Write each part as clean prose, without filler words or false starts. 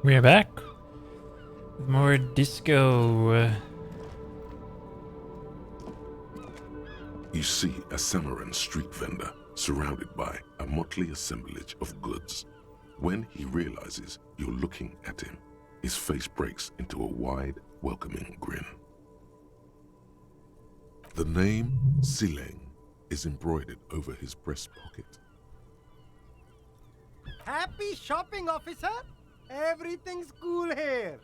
We're back. More disco. You see a Samarran street vendor surrounded by a motley assemblage of goods. When he realizes you're looking at him, his face breaks into a wide, welcoming grin. The name Sileng is embroidered over his breast pocket. Happy shopping, officer! Everything's cool here.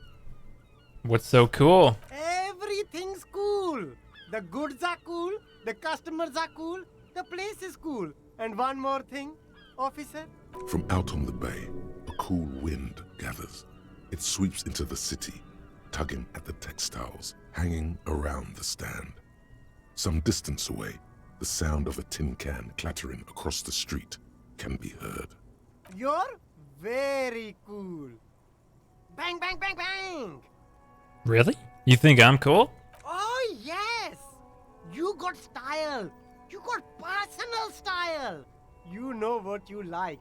What's so cool? Everything's cool. The goods are cool, the customers are cool, the place is cool. And one more thing, officer. From out on the bay, a cool wind gathers. It sweeps into the city, tugging at the textiles hanging around the stand. Some distance away, the sound of a tin can clattering across the street can be heard. You're very cool. Bang, bang, bang, bang! Really? You think I'm cool? Oh, yes! You got style. You got personal style. You know what you like.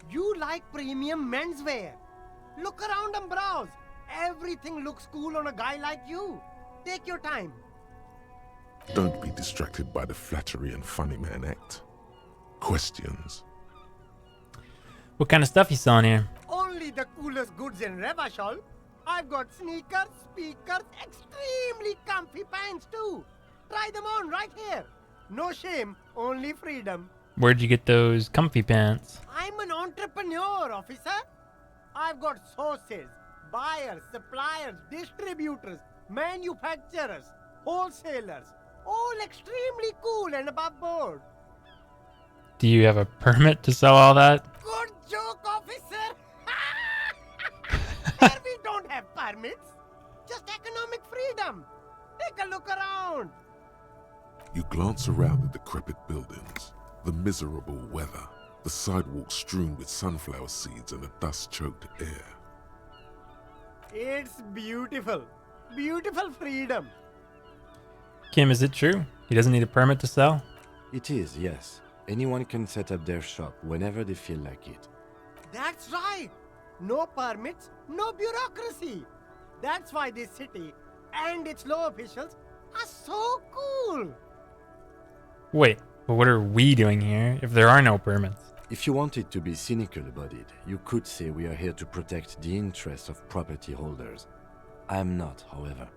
You like premium menswear. Look around and browse. Everything looks cool on a guy like you. Take your time. Don't be distracted by the flattery and funny man act. Questions. What kind of stuff you selling here? Only the coolest goods in Revachol. I've got sneakers, speakers, extremely comfy pants too. Try them on right here. No shame, only freedom. Where'd you get those comfy pants? I'm an entrepreneur, officer. I've got sources, buyers, suppliers, distributors, manufacturers, wholesalers, all extremely cool and above board. Do you have a permit to sell all that? Good joke, officer. Here we don't have permits, just economic freedom. Take a look around. You glance around the decrepit buildings, the miserable weather, the sidewalks strewn with sunflower seeds and a dust-choked air. It's beautiful. Beautiful freedom. Kim, is it true? He doesn't need a permit to sell? It is, yes. Anyone can set up their shop whenever they feel like it. That's right. No permits, no bureaucracy. That's why this city and its law officials are so cool. Wait, but what are we doing here if there are no permits? If you wanted to be cynical about it, you could say we are here to protect the interests of property holders. I'm not, however.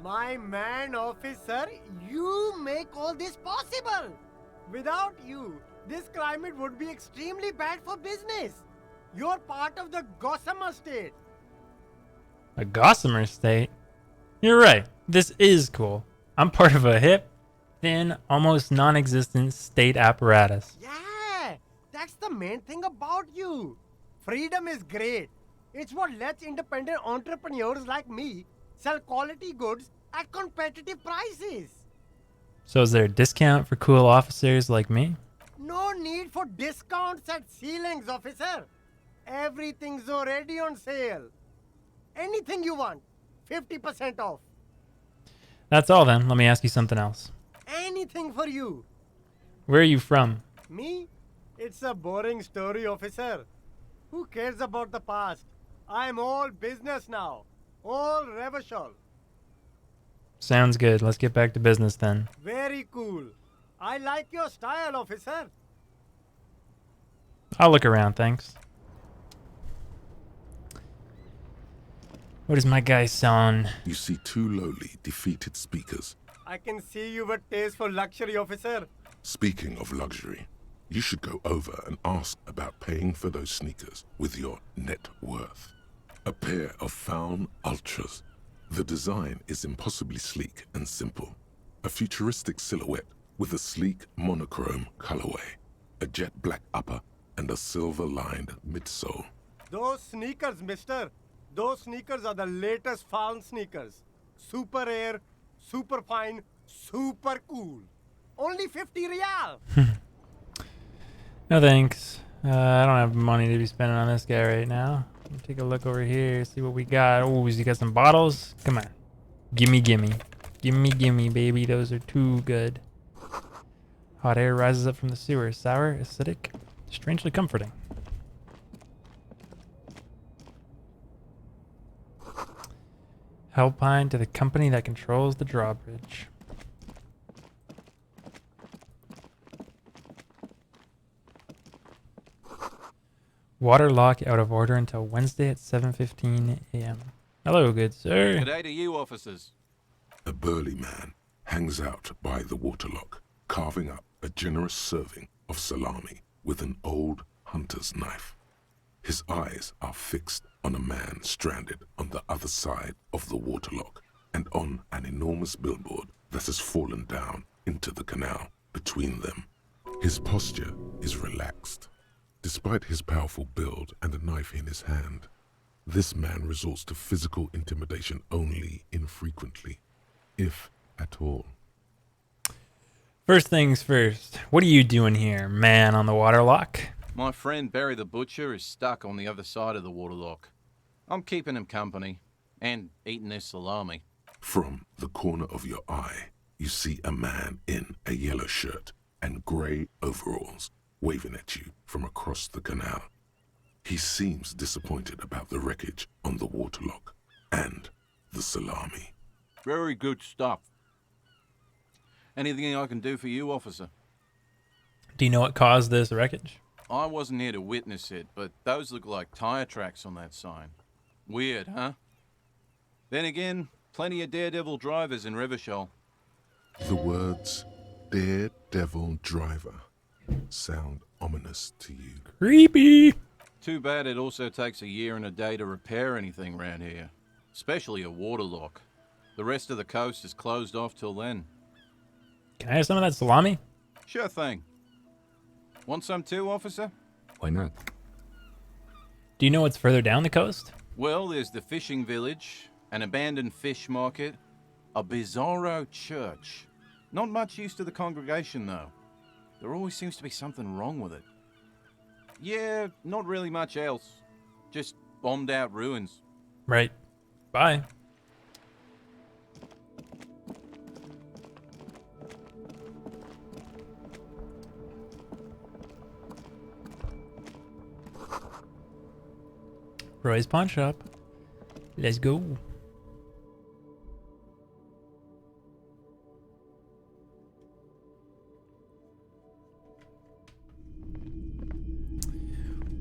My man, officer, you make all this possible. Without you, this climate would be extremely bad for business. You're part of the Gossamer state. A gossamer state? You're right, this is cool. I'm part of a hip, thin, almost non-existent state apparatus. Yeah, that's the main thing about you. Freedom is great. It's what lets independent entrepreneurs like me sell quality goods at competitive prices. So is there a discount for cool officers like me? No need for discounts at ceilings, officer. Everything's already on sale. Anything you want, 50% off. That's all then, let me ask you something else. Anything for you. Where are you from? Me? It's a boring story, officer. Who cares about the past? I'm all business now. All Revachol. Sounds good, let's get back to business then. Very cool. I like your style, officer. I'll look around, thanks. What is my guy selling? You see two lowly, defeated speakers. I can see you've a taste for luxury, officer. Speaking of luxury, you should go over and ask about paying for those sneakers with your net worth. A pair of Faun Ultras. The design is impossibly sleek and simple. A futuristic silhouette with a sleek monochrome colorway, a jet black upper, and a silver-lined midsole. Those sneakers, mister. Those sneakers are the latest Faun sneakers. Super air, super fine, super cool. Only 50 real. No thanks. I don't have money to be spending on this guy right now. Let me take a look over here, see what we got. Oh, you got some bottles? Come on. Gimme, gimme. Gimme, gimme, baby. Those are too good. Hot air rises up from the sewer. Sour, acidic, strangely comforting. helpline to the company that controls the drawbridge. Water lock out of order until Wednesday at 7:15 a.m. Hello, good sir. Good day to you, officers. A burly man hangs out by the waterlock, carving up a generous serving of salami with an old hunter's knife. His eyes are fixed on a man stranded on the other side of the waterlock and on an enormous billboard that has fallen down into the canal between them. His posture is relaxed. Despite his powerful build and a knife in his hand, this man resorts to physical intimidation only infrequently, if at all. First things first, what are you doing here, man on the waterlock? My friend Barry the Butcher is stuck on the other side of the waterlock. I'm keeping him company and eating his salami. From the corner of your eye, you see a man in a yellow shirt and grey overalls waving at you from across the canal. He seems disappointed about the wreckage on the waterlock and the salami. Very good stuff. Anything I can do for you, officer? Do you know what caused this wreckage? I wasn't here to witness it, but those look like tire tracks on that sign. Weird, huh? Then again, plenty of daredevil drivers in Rivershoal. The words "daredevil driver" sound ominous to you. Creepy. Too bad it also takes a year and a day to repair anything around here, especially a waterlock. The rest of the coast is closed off till then. Can I have some of that salami? Sure thing. Want some too, officer? Why not? Do you know what's further down the coast? Well, there's the fishing village, an abandoned fish market, a bizarro church. Not much use to the congregation, though. There always seems to be something wrong with it. Yeah, not really much else. Just bombed out ruins. Right. Bye. Roy's Pawn Shop. Let's go.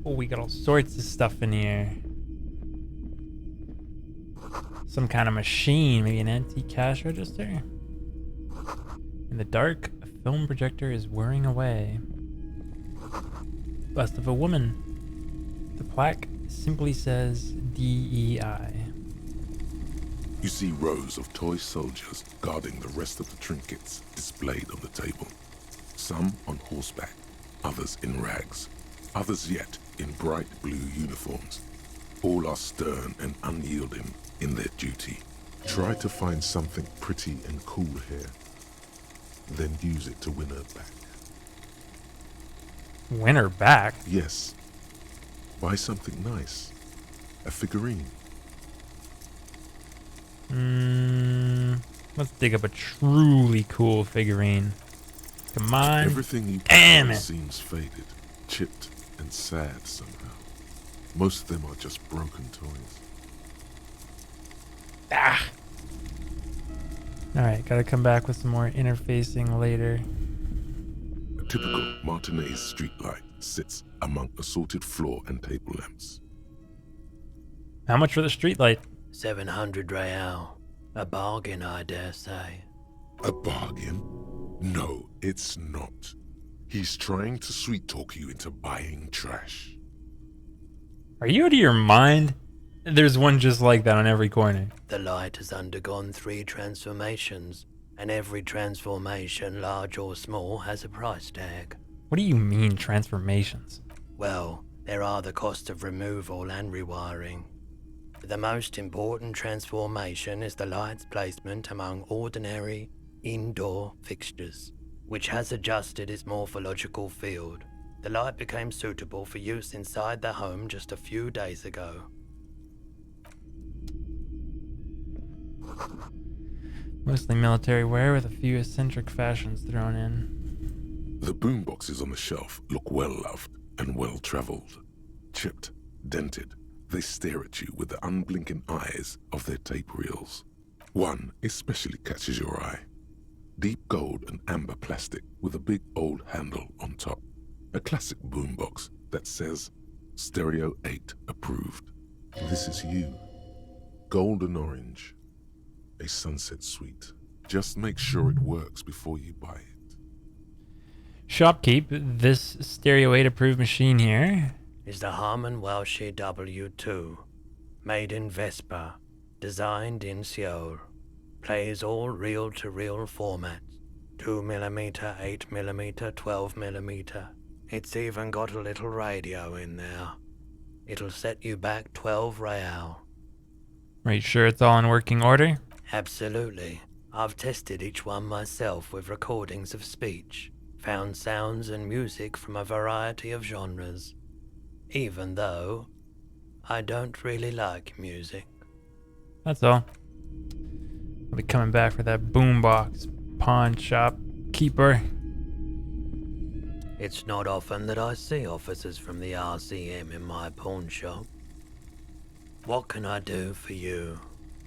Oh, we got all sorts of stuff in here. Some kind of machine, maybe an antique cash register. In the dark, a film projector is whirring away. Bust of a woman. The plaque simply says DEI. You see rows of toy soldiers guarding the rest of the trinkets displayed on the table. Some on horseback, others in rags, others yet in bright blue uniforms. All are stern and unyielding in their duty. Try to find something pretty and cool here, then use it to win her back. Win her back? Yes. Buy something nice. A figurine. Let's dig up a truly cool figurine. Come on. Everything you Damn buy it. seems faded, chipped, and sad somehow. Most of them are just broken toys. Ah. Alright, gotta come back with some more interfacing later. A typical Martinez streetlight sits among assorted floor and table lamps. How much for the streetlight? 700 real. A bargain, I dare say. A bargain? No, it's not. He's trying to sweet-talk you into buying trash. Are you out of your mind? There's one just like that on every corner. The light has undergone 3 transformations, and every transformation, large or small, has a price tag. What do you mean, transformations? Well, there are the cost of removal and rewiring. The most important transformation is the light's placement among ordinary indoor fixtures, which has adjusted its morphological field. The light became suitable for use inside the home just a few days ago. Mostly military wear with a few eccentric fashions thrown in. The boomboxes on the shelf look well-loved and well-traveled. Chipped, dented, They stare at you with the unblinking eyes of their tape reels. One especially catches your eye. Deep gold and amber plastic with a big old handle on top. A classic boombox that says Stereo 8 approved. This is you. Golden orange. A sunset suite. Just make sure it works before you buy it. Shopkeep, this Stereo 8 approved machine here. Is the Harman Welsh W2, made in Vespa, designed in Seoul, plays all reel-to-reel formats, 2mm, 8mm, 12mm. It's even got a little radio in there. It'll set you back 12 real. Are you sure it's all in working order? Absolutely. I've tested each one myself with recordings of speech, found sounds and music from a variety of genres. Even though I don't really like music. That's all. I'll be coming back for that boombox. Pawn shop keeper. It's not often that I see officers from the RCM in my pawn shop. What can I do for you?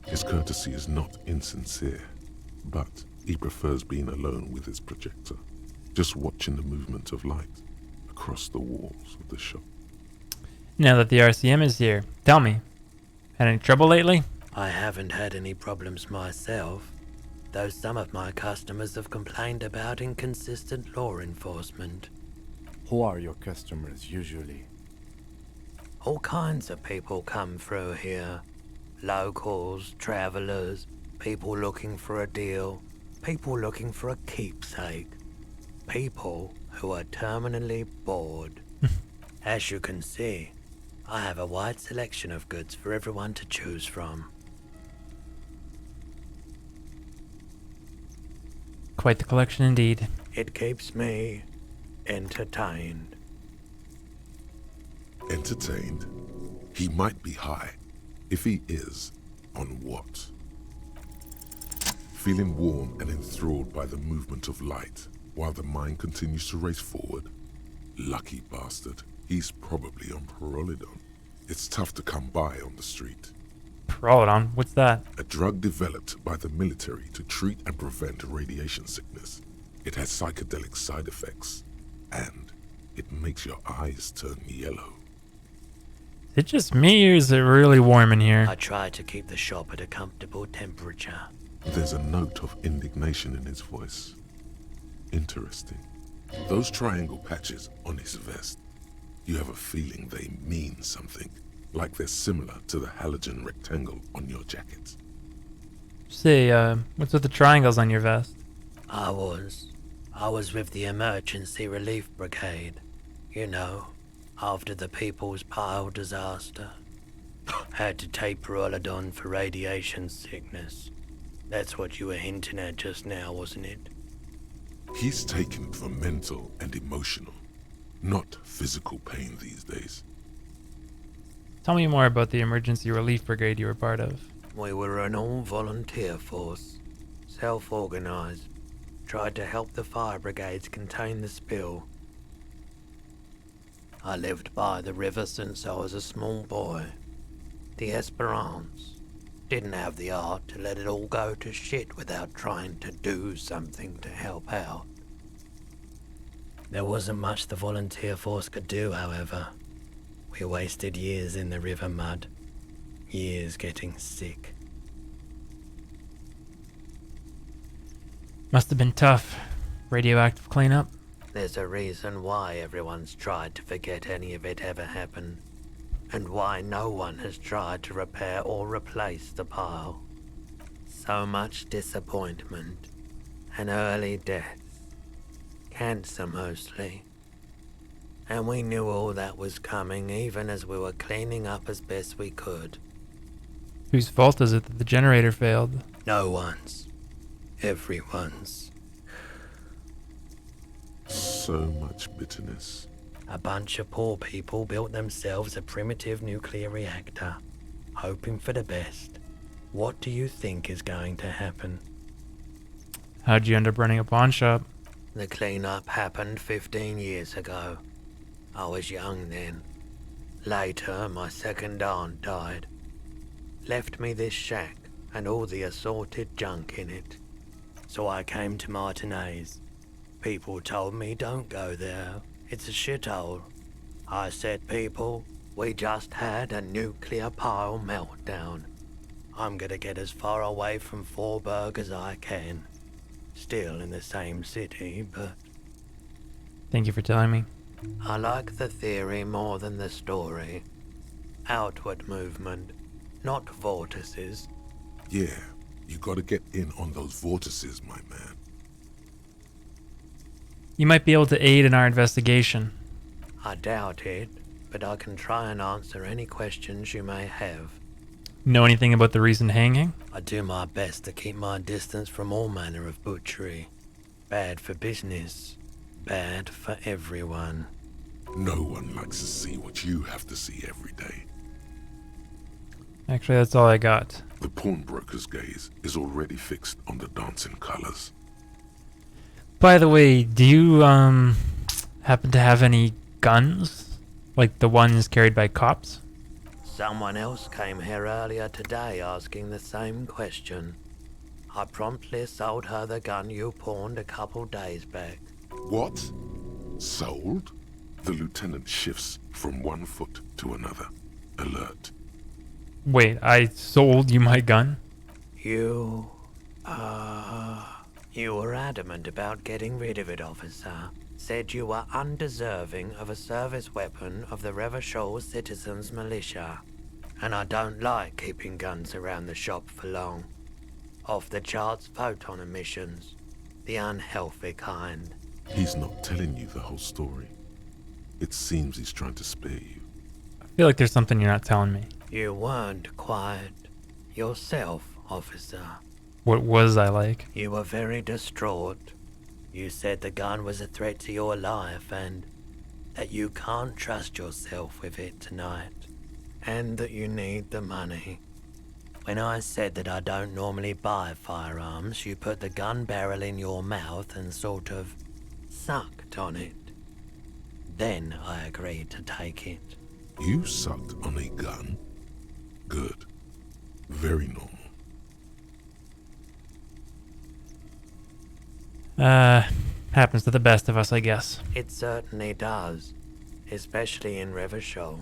His courtesy is not insincere, but he prefers being alone with his projector, just watching the movement of light across the walls of the shop. Now that the RCM is here, tell me, had any trouble lately? I haven't had any problems myself, though some of my customers have complained about inconsistent law enforcement. Who are your customers usually? All kinds of people come through here. Locals, travelers, people looking for a deal, people looking for a keepsake, people who are terminally bored. As you can see, I have a wide selection of goods for everyone to choose from. Quite the collection indeed. It keeps me entertained. Entertained? He might be high. If he is, on what? Feeling warm and enthralled by the movement of light while the mind continues to race forward? Lucky bastard. He's probably on Prolidon. It's tough to come by on the street. Prolidon? What's that? A drug developed by the military to treat and prevent radiation sickness. It has psychedelic side effects, and it makes your eyes turn yellow. Is it just me or is it really warm in here? I try to keep the shop at a comfortable temperature. There's a note of indignation in his voice. Interesting. Those triangle patches on his vest, you have a feeling they mean something, like they're similar to the halogen rectangle on your jacket. Say, what's with the triangles on your vest? I was with the Emergency Relief Brigade. You know, after the People's Pile disaster. Had to take Prolidon for radiation sickness. That's what you were hinting at just now, wasn't it? He's taken it for mental and emotional, not physical pain these days. Tell me more about the Emergency Relief Brigade you were part of. We were an all-volunteer force, self-organized, tried to help the fire brigades contain the spill. I lived by the river since I was a small boy. The Esperance. Didn't have the art to let it all go to shit without trying to do something to help out. There wasn't much the volunteer force could do, however. We wasted years in the river mud. Years getting sick. Must have been tough. Radioactive cleanup. There's a reason why everyone's tried to forget any of it ever happened, and why no one has tried to repair or replace the pile. So much disappointment, and early deaths. Cancer mostly. And we knew all that was coming even as we were cleaning up as best we could. Whose fault is it that the generator failed? No one's. Everyone's. So much bitterness. A bunch of poor people built themselves a primitive nuclear reactor, hoping for the best. What do you think is going to happen? How'd you end up running a pawn shop? The cleanup happened 15 years ago. I was young then. Later, my second aunt died. Left me this shack and all the assorted junk in it. So I came to Martinez. People told me don't go there. It's a shithole. I said, people, we just had a nuclear pile meltdown. I'm gonna get as far away from Forburg as I can. Still in the same city, but Thank you for telling me. I like the theory more than the story. Outward movement, not vortices. Yeah, you gotta get in on those vortices, my man. You might be able to aid in our investigation. I doubt it, but I can try and answer any questions you may have. Know anything about the recent hanging? I do my best to keep my distance from all manner of butchery. Bad for business, bad for everyone. No one likes to see what you have to see every day. Actually, that's all I got. The pawnbroker's gaze is already fixed on the dancing colors. By the way, do you happen to have any guns? Like the ones carried by cops? Someone else came here earlier today asking the same question. I promptly sold her the gun you pawned a couple days back. What? Sold? The lieutenant shifts from one foot to another. Alert. Wait, I sold you my gun? You were adamant about getting rid of it, officer. Said you were undeserving of a service weapon of the Revachol Citizens Militia. And I don't like keeping guns around the shop for long. Off the charts photon emissions. The unhealthy kind. He's not telling you the whole story. It seems he's trying to spare you. I feel like there's something you're not telling me. You weren't quiet yourself, officer. What was I like? You were very distraught. You said the gun was a threat to your life and that you can't trust yourself with it tonight. And that you need the money. When I said that I don't normally buy firearms, you put the gun barrel in your mouth and sort of sucked on it. Then I agreed to take it. You sucked on a gun? Good. Very normal. Happens to the best of us, I guess. It certainly does. Especially in Revachol.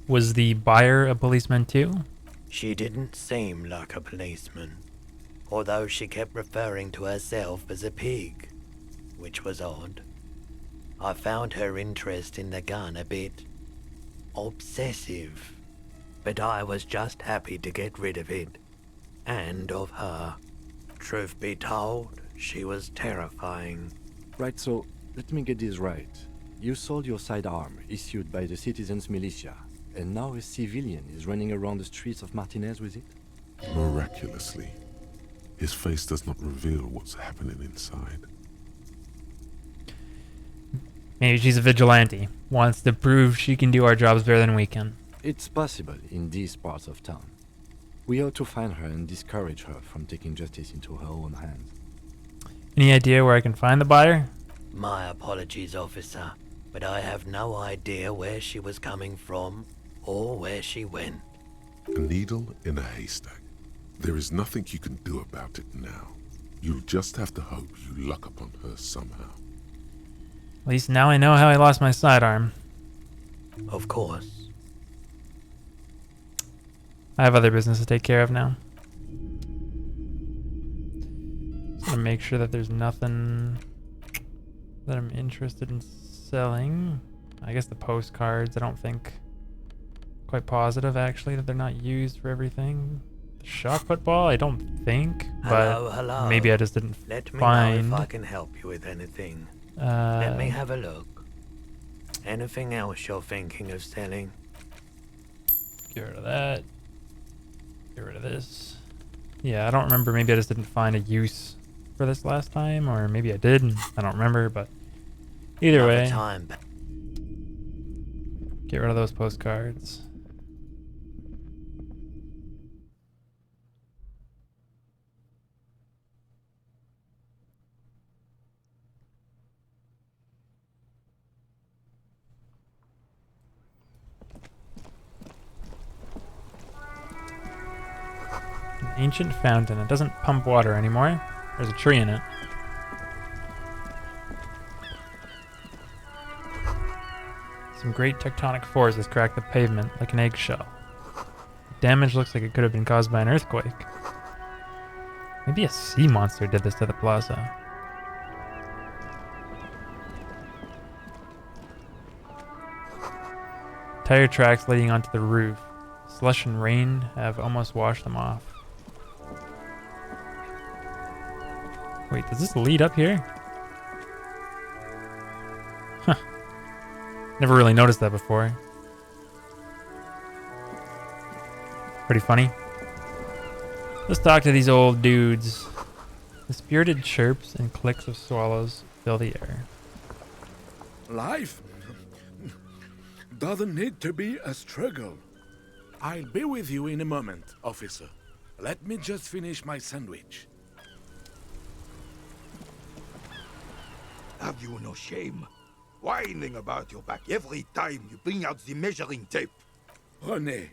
Was the buyer a policeman too? She didn't seem like a policeman, although she kept referring to herself as a pig, which was odd. I found her interest in the gun a bit obsessive, but I was just happy to get rid of it, and of her. Truth be told, she was terrifying. Right, so let me get this right. You sold your sidearm, issued by the Citizens Militia, and now a civilian is running around the streets of Martinez with it? Miraculously, his face does not reveal what's happening inside. Maybe she's a vigilante. Wants to prove she can do our jobs better than we can. It's possible in these parts of town. We ought to find her and discourage her from taking justice into her own hands. Any idea where I can find the buyer? My apologies, officer, but I have no idea where she was coming from or where she went. A needle in a haystack. There is nothing you can do about it now. You'll just have to hope you luck upon her somehow. At least now I know how I lost my sidearm. Of course. I have other business to take care of now. Just gonna make sure that there's nothing that I'm interested in selling. I guess the postcards, I don't think. Quite positive actually that they're not used for everything. The shot football, I don't think, but Hello. maybe I just didn't Let me find. know if I can help you with anything. Let me Uh, have a look. Anything else you're thinking of selling? get rid of that. Get rid of this. Yeah, I don't remember. Maybe I just didn't find a use for this last time, or maybe I did. And I don't remember, but either Another way, time. get rid of those postcards. Ancient fountain. It doesn't pump water anymore. There's a tree in it. Some great tectonic force has cracked the pavement like an eggshell. The damage looks like it could have been caused by an earthquake. Maybe a sea monster did this to the plaza. Tire tracks leading onto the roof. Slush and rain have almost washed them off. Wait, does this lead up here? Huh. Never really noticed that before. Pretty funny. Let's talk to these old dudes. The spirited chirps and clicks of swallows fill the air. Life doesn't need to be a struggle. I'll be with you in a moment, officer. Let me just finish my sandwich. Have you no shame? Whining about your back every time you bring out the measuring tape. Honey,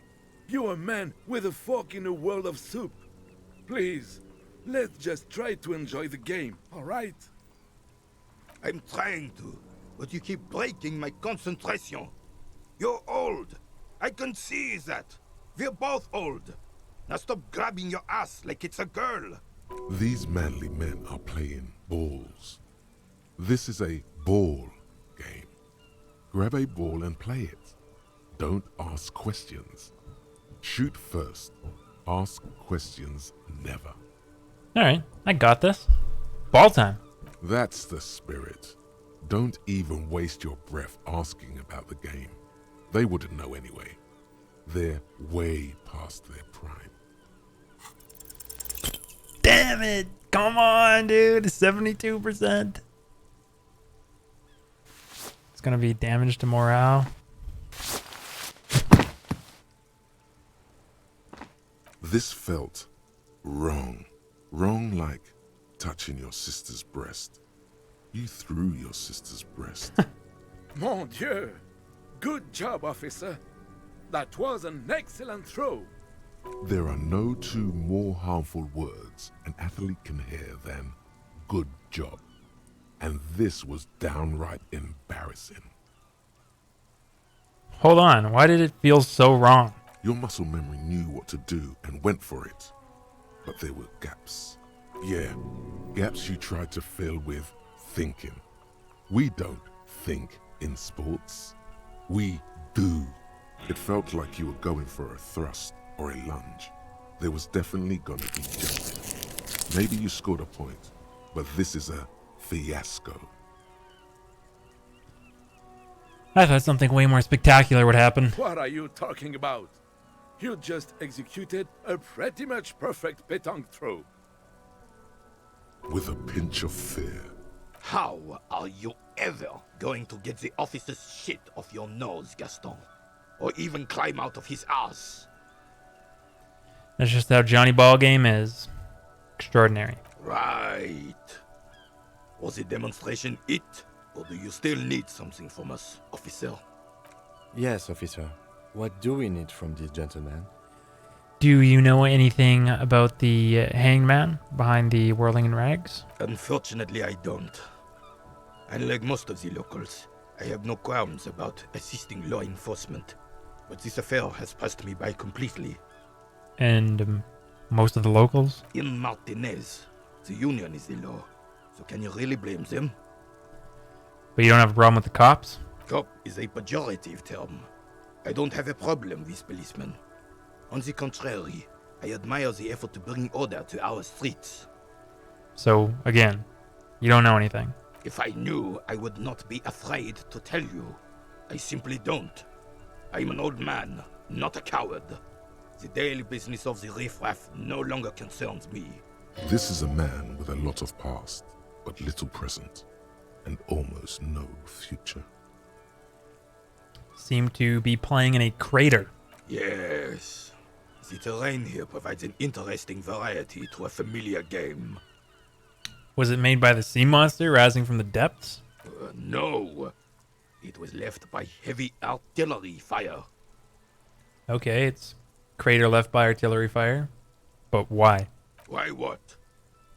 you're a man with a fork in a world of soup. Please, let's just try to enjoy the game, all right? I'm trying to, but you keep breaking my concentration. You're old. I can see that. We're both old. Now stop grabbing your ass like it's a girl. These manly men are playing balls. This is a ball game. Grab a ball and play it. Don't ask questions. Shoot first. Ask questions never. Alright, I got this. Ball time. That's the spirit. Don't even waste your breath asking about the game. They wouldn't know anyway. They're way past their prime. Damn it! Come on, dude! 72%. It's gonna be damage to morale. This felt wrong. Wrong like touching your sister's breast. You threw your sister's breast. Mon Dieu! Good job, officer. That was an excellent throw. There are no two more harmful words an athlete can hear than good job. And this was downright embarrassing. Hold on, why did it feel so wrong? Your muscle memory knew what to do and went for it. But there were gaps. Yeah, gaps you tried to fill with thinking. We don't think in sports. We do. It felt like you were going for a thrust or a lunge. There was definitely going to be jumping. Maybe you scored a point, but this is a fiasco. I thought something way more spectacular would happen. What are you talking about? You just executed a pretty much perfect pétanque throw. With a pinch of fear. How are you ever going to get the officer's shit off your nose, Gaston? Or even climb out of his ass? That's just how Johnny Ballgame is. Extraordinary. Right. Was the demonstration it? Or do you still need something from us, officer? Yes, officer. What do we need from this gentleman? Do you know anything about the hangman behind the whirling in rags? Unfortunately, I don't. Unlike most of the locals, I have no qualms about assisting law enforcement. But this affair has passed me by completely. And most of the locals? In Martinez, the union is the law. So can you really blame them? But you don't have a problem with the cops? Cop is a pejorative term. I don't have a problem with policemen. On the contrary, I admire the effort to bring order to our streets. So, again, you don't know anything. If I knew, I would not be afraid to tell you. I simply don't. I'm an old man, not a coward. The daily business of the riffraff no longer concerns me. This is a man with a lot of past, but little present, and almost no future. Seem to be playing in a crater. Yes. The terrain here provides an interesting variety to a familiar game. Was it made by the sea monster rising from the depths? No. It was left by heavy artillery fire. Okay, it's crater left by artillery fire. But why? Why what?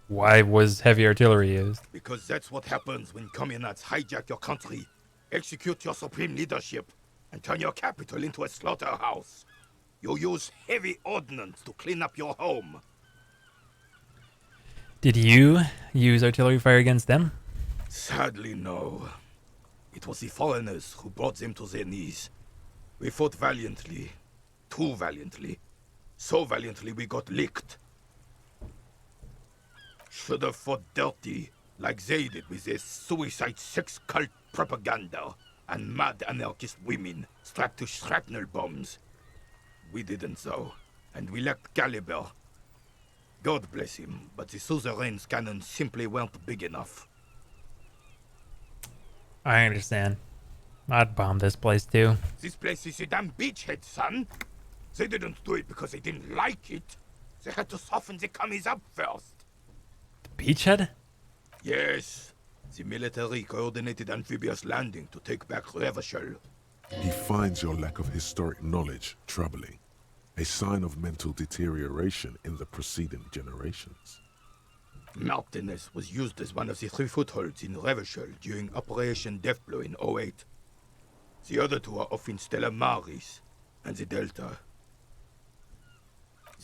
Why was heavy artillery used? Because that's what happens when communards hijack your country, execute your supreme leadership, and turn your capital into a slaughterhouse. You use heavy ordnance to clean up your home. Did you use artillery fire against them? Sadly, no. It was the foreigners who brought them to their knees. We fought valiantly. Too valiantly. So valiantly we got licked. Should have fought dirty, like they did with their suicide sex cult propaganda and mad anarchist women strapped to shrapnel bombs. We didn't though, and we lacked caliber. God bless him, but the suzerain's cannons simply weren't big enough. I understand. I'd bomb this place too. This place is a damn beachhead, son. They didn't do it because they didn't like it. They had to soften the commies up first. Beachhead? Yes. The military coordinated amphibious landing to take back Revachol. He finds your lack of historic knowledge troubling, a sign of mental deterioration in the preceding generations. Martinez was used as one of the 3 footholds in Revachol during Operation Deathblow in 08. The other 2 are off in Stella Maris and the Delta.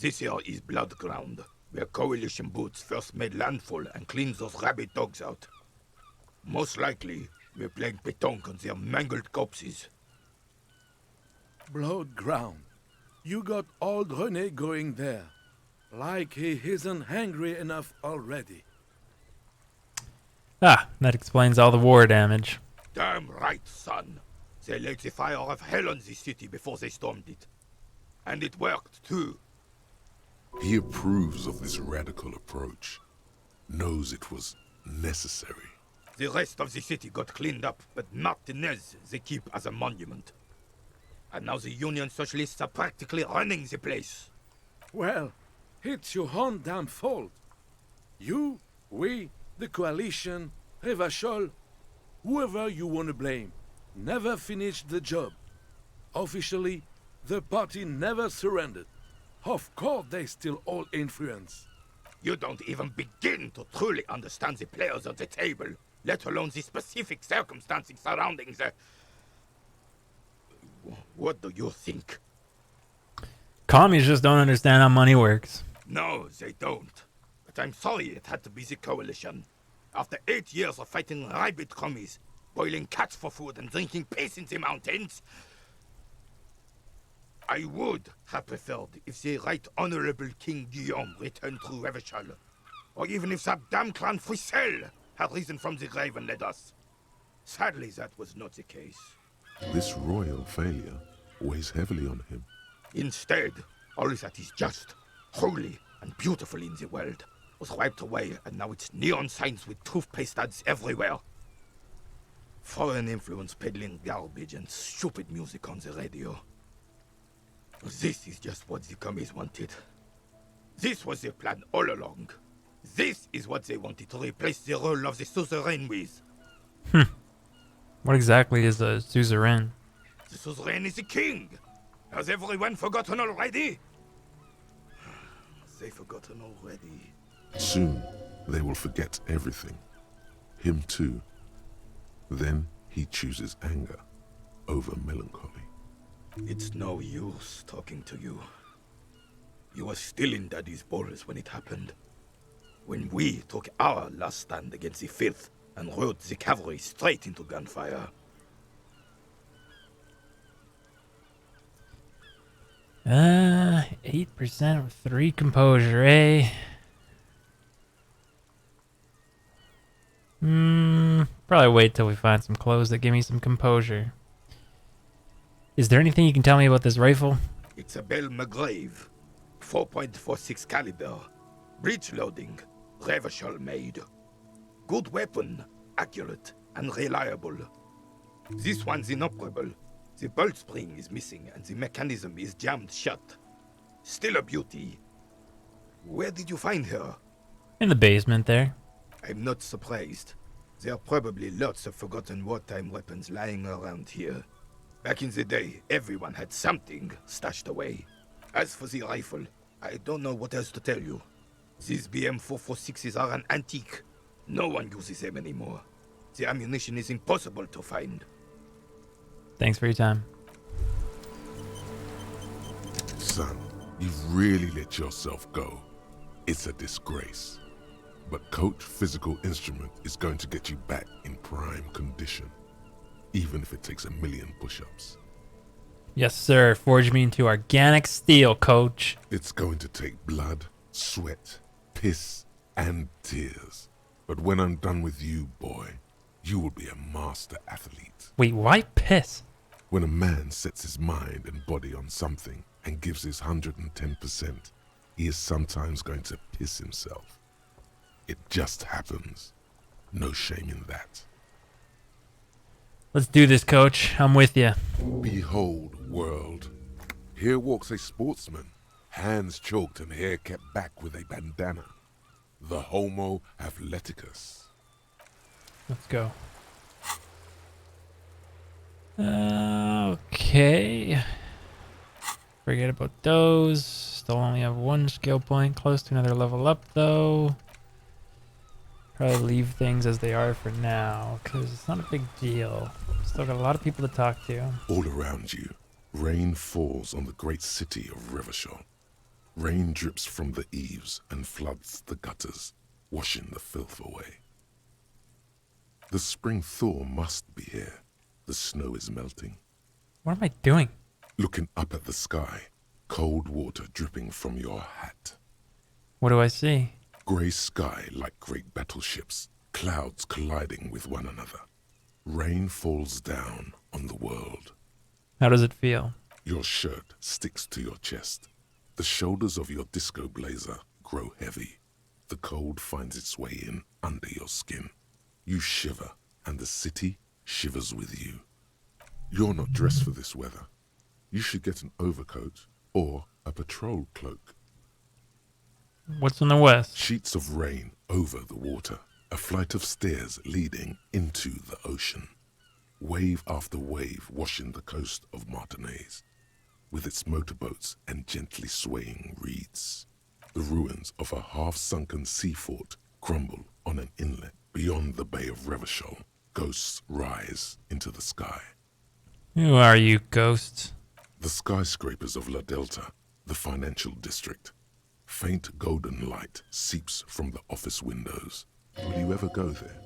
This here is Blood Ground, where Coalition boots first made landfall and cleaned those rabid dogs out. Most likely, we're playing pétanque on their mangled corpses. Blood ground. You got old René going there. Like he isn't hungry enough already. Ah, that explains all the war damage. Damn right, son. They laid the fire of hell on the city before they stormed it. And it worked, too. He approves of this radical approach, knows it was necessary. The rest of the city got cleaned up, but Martinez they keep as a monument. And now the Union Socialists are practically running the place. Well, it's your own damn fault. You, we, the coalition, Revachol, whoever you want to blame, never finished the job. Officially, the party never surrendered. Of course they still hold influence. You don't even begin to truly understand the players at the table, let alone the specific circumstances surrounding the... What do you think? Commies just don't understand how money works. No, they don't. But I'm sorry it had to be the coalition. After 8 years of fighting rabid commies, boiling cats for food and drinking piss in the mountains, I would have preferred if the Right Honorable King Guillaume returned through Revachol, or even if that damn clan Frisel had risen from the grave and led us. Sadly, that was not the case. This royal failure weighs heavily on him. Instead, all that is just, holy, and beautiful in the world was wiped away, and now it's neon signs with toothpaste ads everywhere. Foreign influence peddling garbage and stupid music on the radio. This is just what the commies wanted. This was their plan all along. This is what they wanted to replace the role of the suzerain with. What exactly is a suzerain? The suzerain is the king. Has everyone forgotten already? They've forgotten already. Soon, they will forget everything. Him too. Then he chooses anger over melancholy. It's no use talking to you. You were still in Daddy's borders when it happened. When we took our last stand against the filth and rode the cavalry straight into gunfire. 8% of 3 composure, eh? Probably wait till we find some clothes that give me some composure. Is there anything you can tell me about this rifle? It's a Bell McGrave, 4.46 caliber, breech loading, Revachol made. Good weapon, accurate and reliable. This one's inoperable. The bolt spring is missing and the mechanism is jammed shut. Still a beauty. Where did you find her? In the basement there. I'm not surprised. There are probably lots of forgotten wartime weapons lying around here. Back in the day, everyone had something stashed away. As for the rifle, I don't know what else to tell you. These BM-446s are an antique. No one uses them anymore. The ammunition is impossible to find. Thanks for your time. Son, you've really let yourself go. It's a disgrace. But Coach Physical Instrument is going to get you back in prime condition, even if it takes 1 million push-ups. Yes, sir. Forge me into organic steel, coach. It's going to take blood, sweat, piss, and tears. But when I'm done with you, boy, you will be a master athlete. Wait, why piss? When a man sets his mind and body on something and gives his 110%, he is sometimes going to piss himself. It just happens. No shame in that. Let's do this, coach. I'm with you. Behold, world. Here walks a sportsman, hands choked and hair kept back with a bandana. The Homo athleticus. Let's go. Okay. Forget about those. Still only have 1 skill point. Close to another level up, though. Probably leave things as they are for now, because it's not a big deal. Still got a lot of people to talk to. All around you, rain falls on the great city of Revachol. Rain drips from the eaves and floods the gutters, washing the filth away. The spring thaw must be here. The snow is melting. What am I doing? Looking up at the sky, cold water dripping from your hat. What do I see? Grey sky like great battleships, clouds colliding with one another. Rain falls down on the world. How does it feel? Your shirt sticks to your chest. The shoulders of your disco blazer grow heavy. The cold finds its way in under your skin. You shiver, and the city shivers with you. You're not dressed for this weather. You should get an overcoat or a patrol cloak. What's in the west? Sheets of rain over the water, a flight of stairs leading into the ocean. Wave after wave washing the coast of Martinaise, with its motorboats and gently swaying reeds. The ruins of a half-sunken sea fort crumble on an inlet beyond the Bay of Revachol. Ghosts rise into the sky. Who are you, ghosts? The skyscrapers of La Delta, the financial district. Faint golden light seeps from the office windows. Will you ever go there?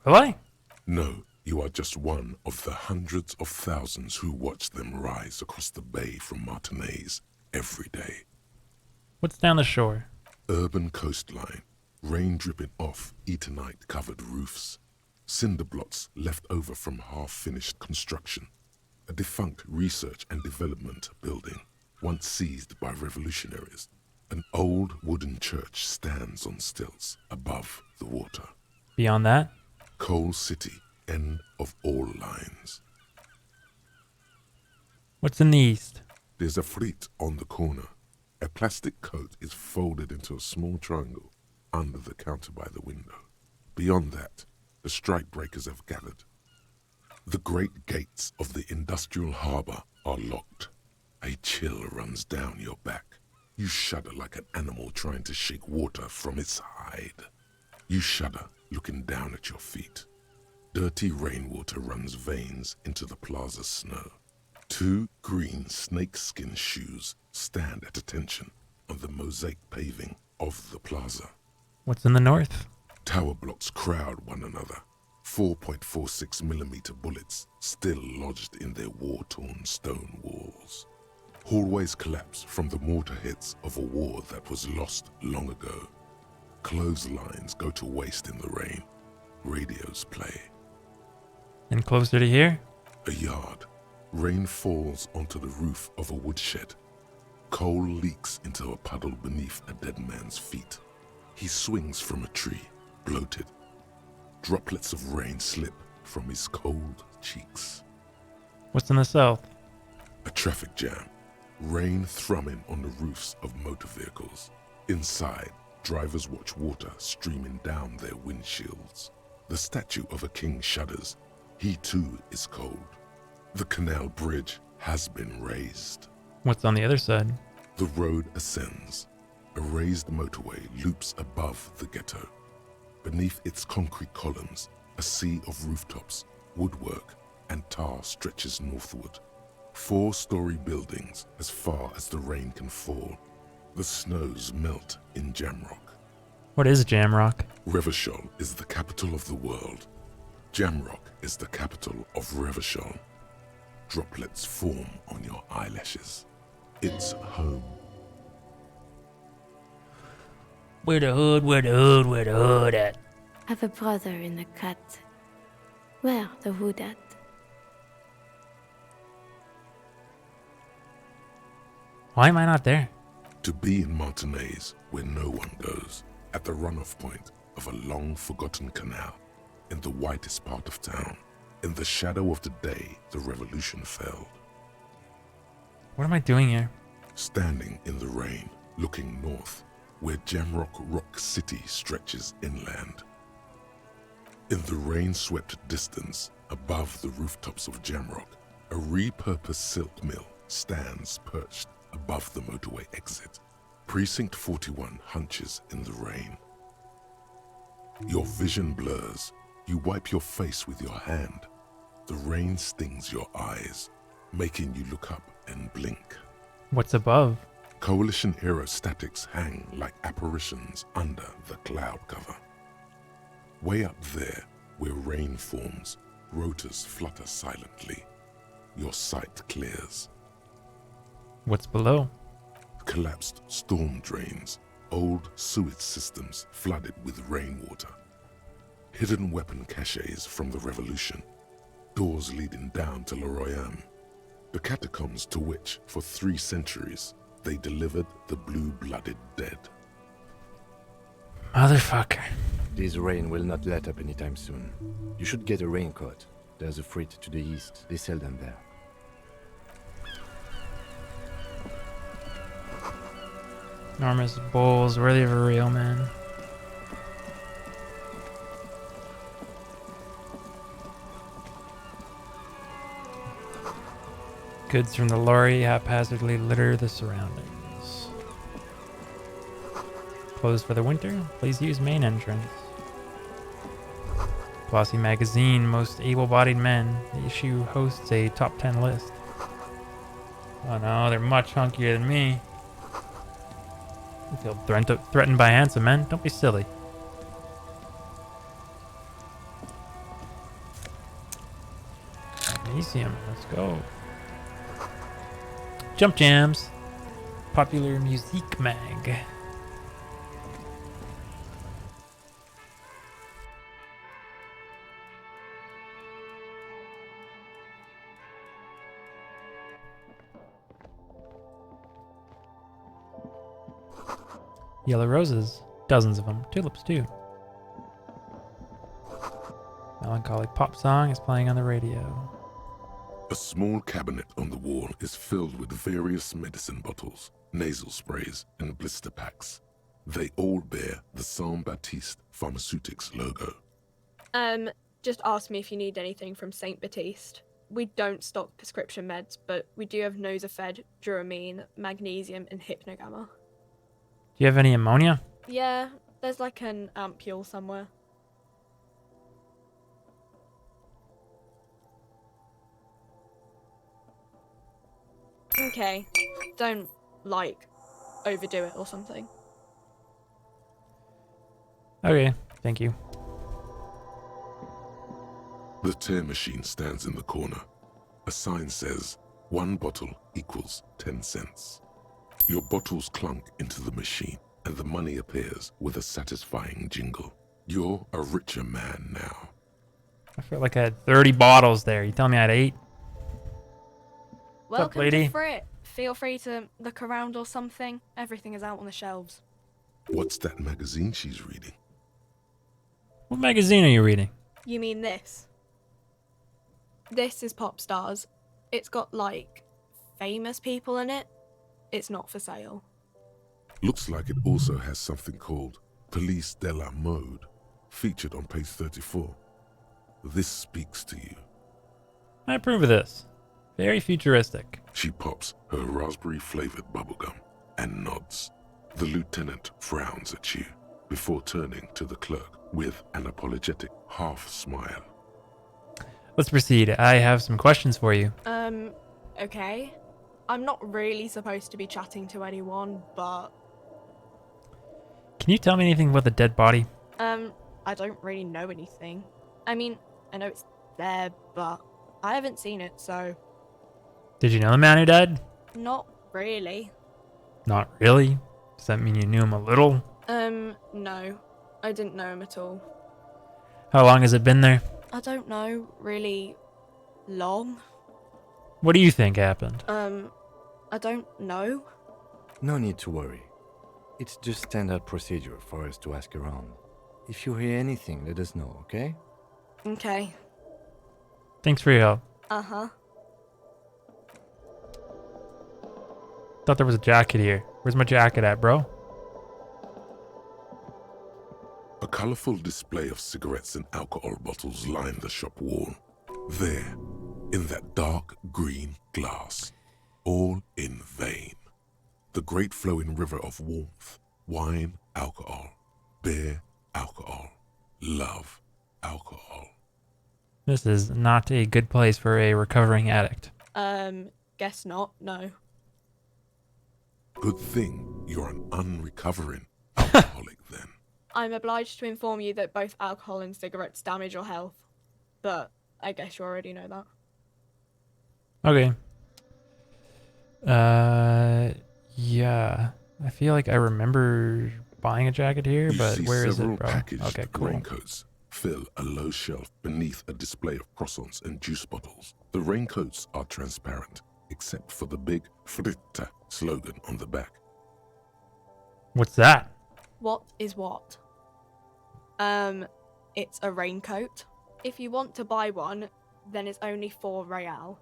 Will I? No, you are just one of the hundreds of thousands who watch them rise across the bay from Martinaise every day. What's down the shore? Urban coastline, rain dripping off Eternite-covered roofs. Cinder blocks left over from half-finished construction. A defunct research and development building, once seized by revolutionaries. An old wooden church stands on stilts above the water. Beyond that? Coal City, end of all lines. What's in the east? There's a fleet on the corner. A plastic coat is folded into a small triangle under the counter by the window. Beyond that, the strike breakers have gathered. The great gates of the industrial harbor are locked. A chill runs down your back. You shudder like an animal trying to shake water from its hide. You shudder looking down at your feet. Dirty rainwater runs veins into the plaza's snow. 2 green snakeskin shoes stand at attention on the mosaic paving of the plaza. What's in the north? Tower blocks crowd one another. 4.46mm bullets still lodged in their war-torn stone walls. Hallways collapse from the mortar hits of a war that was lost long ago. Clotheslines go to waste in the rain. Radios play. And closer to here? A yard. Rain falls onto the roof of a woodshed. Coal leaks into a puddle beneath a dead man's feet. He swings from a tree, bloated. Droplets of rain slip from his cold cheeks. What's in the south? A traffic jam. Rain thrumming on the roofs of motor vehicles. Inside, drivers watch water streaming down their windshields. The statue of a king shudders. He too is cold. The canal bridge has been raised. What's on the other side? The road ascends. A raised motorway loops above the ghetto. Beneath its concrete columns, a sea of rooftops, woodwork, and tar stretches northward. 4-story buildings as far as the rain can fall. The snows melt in Jamrock. What is Jamrock? Revachol is the capital of the world. Jamrock is the capital of Revachol. Droplets form on your eyelashes. It's home. Where the hood at? Have a brother in the cut. Where the hood at? Why am I not there? To be in Martinez, where no one goes, at the runoff point of a long-forgotten canal, in the whitest part of town, in the shadow of the day the revolution fell. What am I doing here? Standing in the rain, looking north, where Jamrock Rock City stretches inland. In the rain-swept distance, above the rooftops of Jamrock, a repurposed silk mill stands perched above the motorway exit. Precinct 41 hunches in the rain. Your vision blurs. You wipe your face with your hand. The rain stings your eyes, making you look up and blink. What's above? Coalition aerostatics hang like apparitions under the cloud cover. Way up there, where rain forms, rotors flutter silently. Your sight clears. What's below? Collapsed storm drains, old sewage systems flooded with rainwater. Hidden weapon caches from the revolution. Doors leading down to Le Royaume. The catacombs to which, for 3 centuries, they delivered the blue-blooded dead. Motherfucker. This rain will not let up anytime soon. You should get a raincoat. There's a freight to the east. They sell them there. Enormous bowls, worthy of a real man. Goods from the lorry haphazardly litter the surroundings. Closed for the winter, please use main entrance. Glossy magazine, most able-bodied men. The issue hosts a top 10 list. Oh no, they're much hunkier than me. I feel threatened by handsome men. Don't be silly. Elysium, let's go. Jump Jams. Popular Musique Mag. Yellow roses. Dozens of them. Tulips too. Melancholic pop song is playing on the radio. A small cabinet on the wall is filled with various medicine bottles, nasal sprays, and blister packs. They all bear the Saint Baptiste Pharmaceutics logo. Just ask me if you need anything from Saint Baptiste. We don't stock prescription meds, but we do have Nosafed, Duramine, Magnesium, and Hypnogamma. Do you have any ammonia? Yeah, there's like an ampule somewhere. Okay, don't, like, overdo it or something. Okay, thank you. The tear machine stands in the corner. A sign says, 1 bottle equals 10 cents. Your bottles clunk into the machine, and the money appears with a satisfying jingle. You're a richer man now. I feel like I had 30 bottles there. You telling me I had 8? Welcome lady? to Frit. Feel free to look around or something. Everything is out on the shelves. What's that magazine she's reading? What magazine are you reading? You mean this? This is Pop Stars. It's got, like, famous people in it. It's not for sale. Looks like it also has something called Police de la Mode, featured on page 34. This speaks to you. I approve of this. Very futuristic. She pops her raspberry-flavored bubblegum. and nods. The lieutenant frowns at you before turning to the clerk with an apologetic half-smile. Let's proceed. I have some questions for you. Okay. I'm not really supposed to be chatting to anyone, but... Can you tell me anything about the dead body? I don't really know anything. I mean, I know it's there, but I haven't seen it, so... Did you know the man who died? Not really. Not really. Does that mean you knew him a little? No. I didn't know him at all. How long has it been there? I don't know, really long. What do you think happened? I don't know. No need to worry. It's just standard procedure for us to ask around. If you hear anything, let us know, okay? Okay. Thanks for your help. Uh-huh. Thought there was a jacket here. Where's my jacket at, bro? A colorful display of cigarettes and alcohol bottles line the shop wall. There, in that dark green glass, all in vain. The great flowing river of warmth, wine, alcohol, beer, alcohol, love, alcohol. This is not a good place for a recovering addict. Guess not, no. Good thing you're an unrecovering alcoholic then. I'm obliged to inform you that both alcohol and cigarettes damage your health. But I guess you already know that. Okay. Yeah. I feel like I remember buying a jacket here, You but see where is several it, bro? packaged Okay, cool. raincoats fill a low shelf beneath a display of croissants and juice bottles. The raincoats are transparent, except for the big Fritta slogan on the back. What's that? What is what? It's a raincoat. If you want to buy one, then it's only 4 real.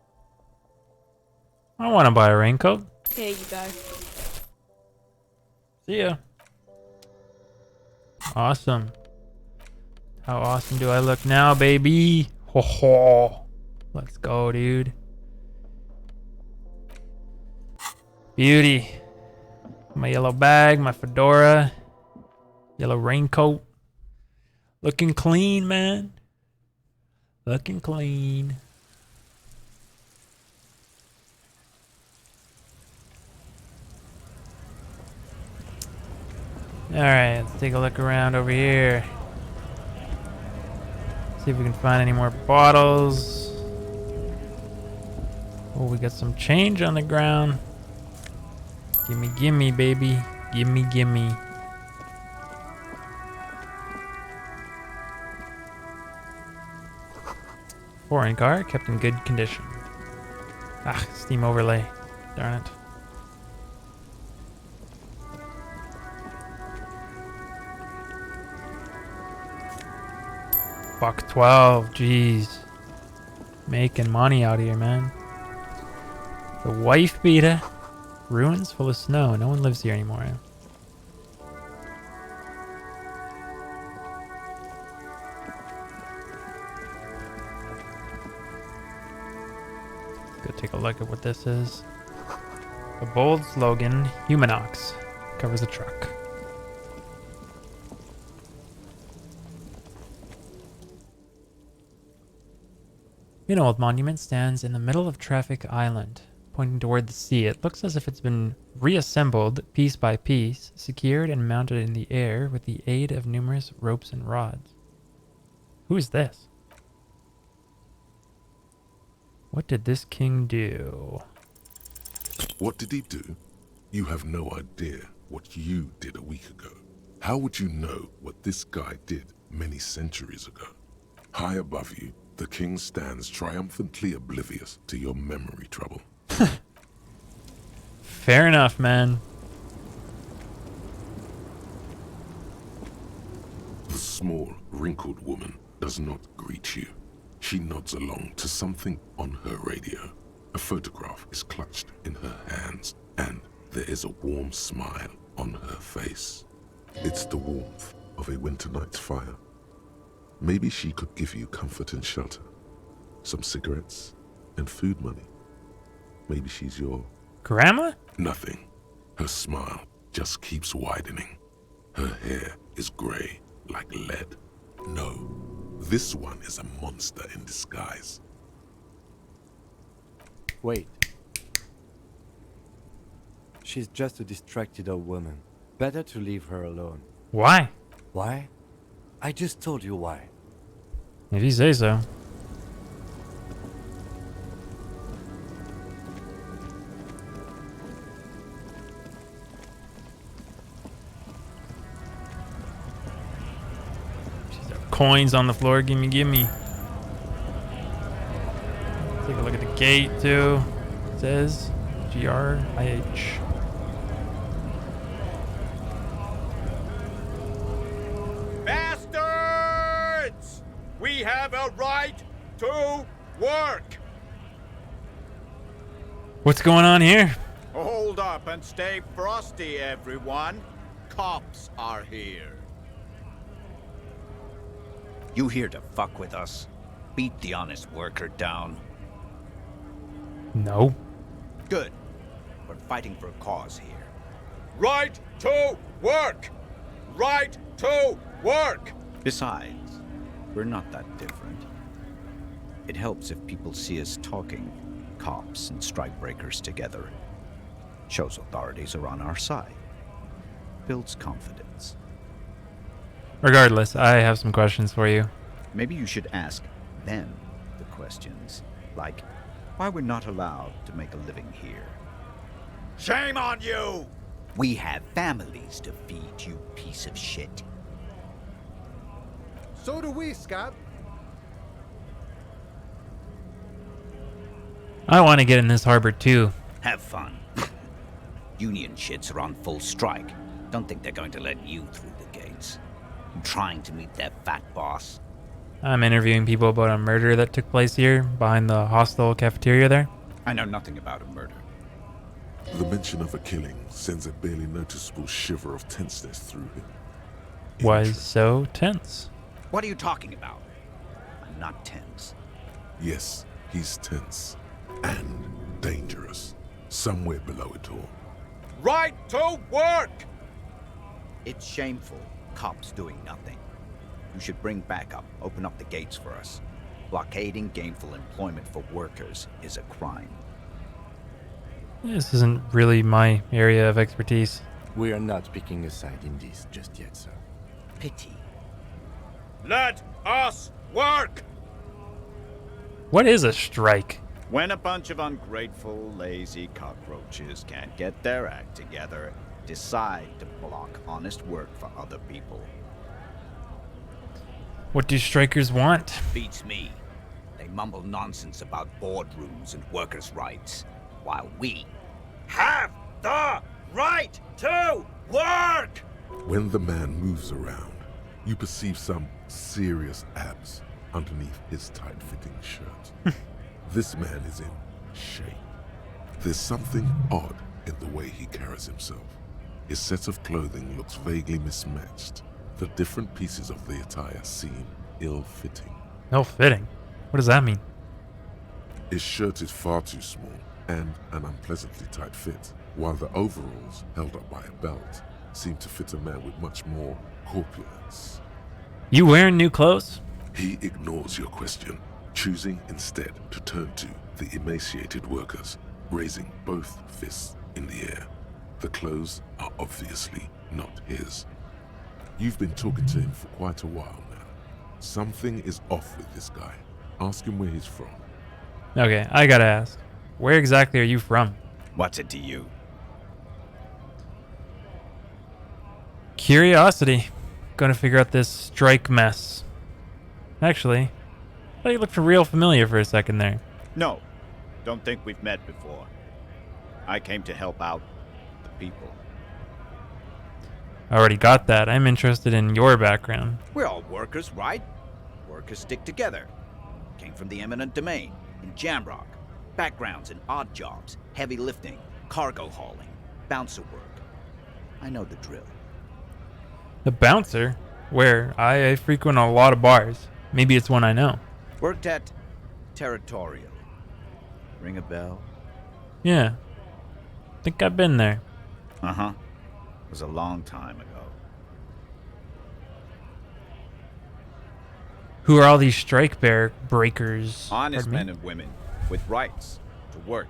I want to buy a raincoat. Here you go. See ya. Awesome. How awesome do I look now, baby? Ho ho. Let's go, dude. Beauty. My yellow bag, my fedora, yellow raincoat. Looking clean, man. Looking clean. Alright, let's take a look around over here. See if we can find any more bottles. Oh, we got some change on the ground. Gimme, gimme, baby. Gimme, gimme. Foreign car, kept in good condition. Ah, Steam overlay. Darn it. Buck 12, jeez. Making money out here, man. The wife beater. Ruins full of snow. No one lives here anymore. Let's go take a look at what this is. A bold slogan, Humanox, covers a truck. An old monument stands in the middle of Traffic Island, pointing toward the sea. It looks as if it's been reassembled piece by piece, secured and mounted in the air with the aid of numerous ropes and rods. Who is this? What did this king do? What did he do? You have no idea what you did a week ago. How would you know what this guy did many centuries ago? High above you, the king stands triumphantly oblivious to your memory trouble. Fair enough, man. The small, wrinkled woman does not greet you. She nods along to something on her radio. A photograph is clutched in her hands, and there is a warm smile on her face. It's the warmth of a winter night's fire. Maybe she could give you comfort and shelter, some cigarettes and food money. Maybe she's your... Grandma? Nothing. Her smile just keeps widening. Her hair is gray like lead. No, this one is a monster in disguise. Wait. She's just a distracted old woman. Better to leave her alone. Why? Why? I just told you why. If you say so. Coins on the floor, gimme, gimme. Take a look at the gate too. It says GRIH. Bastards! We have a right to work! What's going on here? Hold up and stay frosty, everyone. Cops are here. You here to fuck with us? Beat the honest worker down. No. Good. We're fighting for a cause here. Right to work! Right to work! Besides, we're not that different. It helps if people see us talking, cops and strikebreakers together. Shows authorities are on our side. Builds confidence. Regardless, I have some questions for you. Maybe you should ask them the questions, like why we're not allowed to make a living here. Shame on you! We have families to feed, you piece of shit. So do we, Scab. I want to get in this harbor too. Have fun. Union shits are on full strike. Don't think they're going to let you through the gates. You trying to meet their fat boss? I'm interviewing people about a murder that took place here behind the hostel cafeteria there. I know nothing about a murder. The mention of a killing sends a barely noticeable shiver of tenseness through him. Why so tense? What are you talking about? I'm not tense. Yes, he's tense and dangerous. Somewhere below it all. Right to work! It's shameful. Cops doing nothing. You should bring backup. Open up the gates for us. Blockading gainful employment for workers is a crime. This isn't really my area of expertise. We are not picking a side in this just yet, sir. Pity. Let us work! What is a strike? When a bunch of ungrateful, lazy cockroaches can't get their act together, decide to block honest work for other people. What do strikers want? Beats me. They mumble nonsense about boardrooms and workers' rights, while we Have the right to work! When the man moves around, you perceive some serious abs underneath his tight-fitting shirt. This man is in shape. There's something odd in the way he carries himself. His set of clothing looks vaguely mismatched. The different pieces of the attire seem ill-fitting. Ill-fitting? What does that mean? His shirt is far too small and an unpleasantly tight fit, while the overalls, held up by a belt, seem to fit a man with much more corpulence. You wearing new clothes? He ignores your question, choosing instead to turn to the emaciated workers, raising both fists in the air. The clothes are obviously not his. You've been talking to him for quite a while now. Something is off with this guy. Ask him where he's from. Okay, I gotta ask. Where exactly are you from? What's it to you? Curiosity. Gonna figure out this strike mess. Actually, I thought you looked real familiar for a second there. No, don't think we've met before. I came to help out the people. I already got that. I'm interested in your background. We're all workers, right? Workers stick together. Came from the eminent domain, in Jamrock. Backgrounds in odd jobs, heavy lifting, cargo hauling, bouncer work. I know the drill. The bouncer? Where? I frequent a lot of bars. Maybe it's one I know. Worked at Territorial. Ring a bell? Yeah. Think I've been there. Uh-huh. It was a long time ago. Who are all these strike breakers? Honest Pardon me? men and women with rights to work,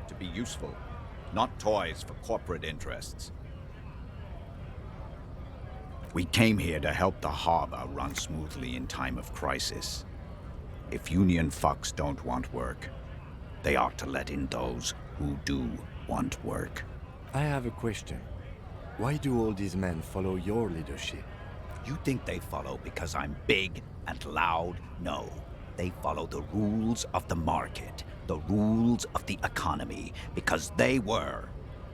to be useful, not toys for corporate interests. We came here to help the harbor run smoothly in time of crisis. If union fucks don't want work, they ought to let in those who do want work. I have a question. Why do all these men follow your leadership? You think they follow because I'm big and loud? No. They follow the rules of the market, the rules of the economy, because they were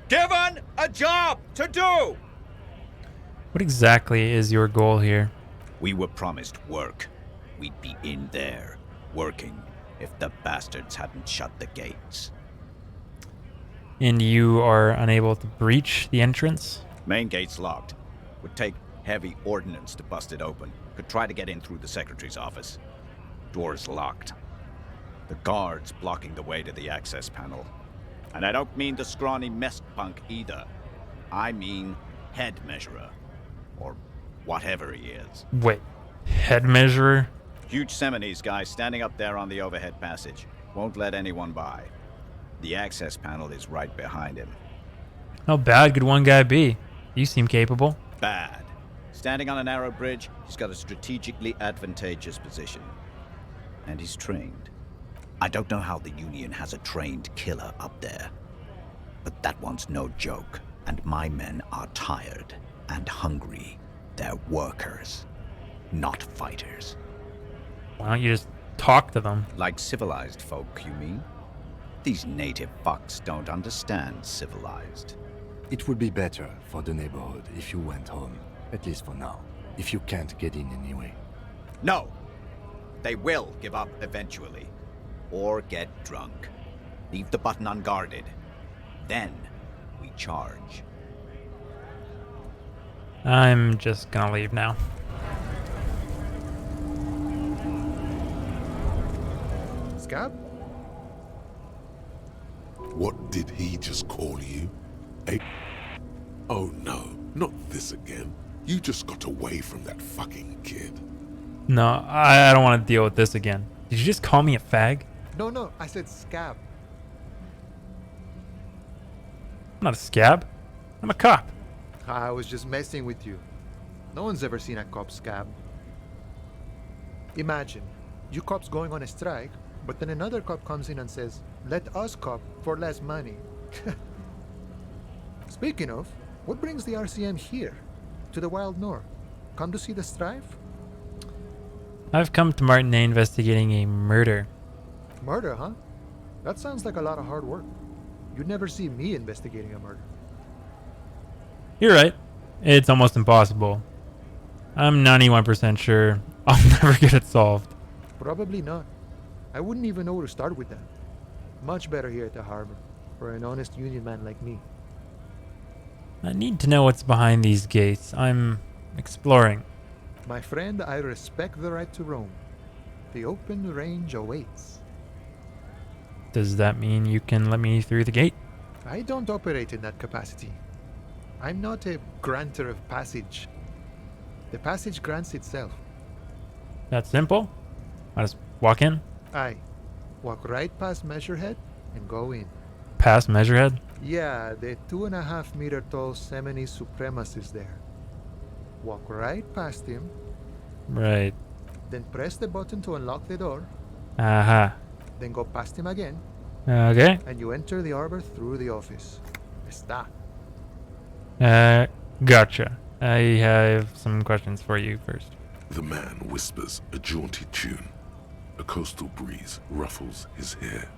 given a job to do! What exactly is your goal here? We were promised work. We'd be in there, working, if the bastards hadn't shut the gates. And you are unable to breach the entrance? Main gate's locked. Would take heavy ordnance to bust it open. Could try to get in through the secretary's office. Door's locked. The guard's blocking the way to the access panel. And I don't mean the scrawny mess punk either. I mean head measurer. Or whatever he is. Wait, head measurer? Huge Seminese guy standing up there on the overhead passage. Won't let anyone by. The access panel is right behind him. How bad could one guy be? You seem capable. Bad. Standing on a narrow bridge, he's got a strategically advantageous position. And he's trained. I don't know how the Union has a trained killer up there. But that one's no joke. And my men are tired and hungry. They're workers, not fighters. Why don't you just talk to them? Like civilized folk, you mean? These native fucks don't understand civilized. It would be better for the neighborhood if you went home, at least for now, if you can't get in anyway. No! They will give up eventually. Or get drunk. Leave the button unguarded. Then we charge. I'm just gonna leave now. Scab? What did he just call you? Oh no, not this again. You just got away from that fucking kid. No, I don't want to deal with this again. Did you just call me a fag? No, I said scab. I'm not a scab. I'm a cop. I was just messing with you. No one's ever seen a cop scab. Imagine, you cops going on a strike, but then another cop comes in and says, let us cop for less money. Speaking of, what brings the RCM here? To the Wild North? Come to see the strife? I've come to Martinet investigating a murder. Murder, huh? That sounds like a lot of hard work. You'd never see me investigating a murder. You're right. It's almost impossible. I'm 91% sure I'll never get it solved. Probably not. I wouldn't even know where to start with that. Much better here at the harbor, for an honest union man like me. I need to know what's behind these gates. I'm exploring. My friend, I respect the right to roam. The open range awaits. Does that mean you can let me through the gate? I don't operate in that capacity. I'm not a granter of passage. The passage grants itself. That's simple. I just walk in, Aye. Walk right past Measurehead and go in. pass Measurehead. Yeah, the 2.5 meter tall Semini supremacist there. Walk right past him, Right. then press the button to unlock the door, Aha. then go past him again, Okay. and you enter the arbor through the office. Está. Gotcha. I have some questions for you first. The man whispers a jaunty tune. A coastal breeze ruffles his hair.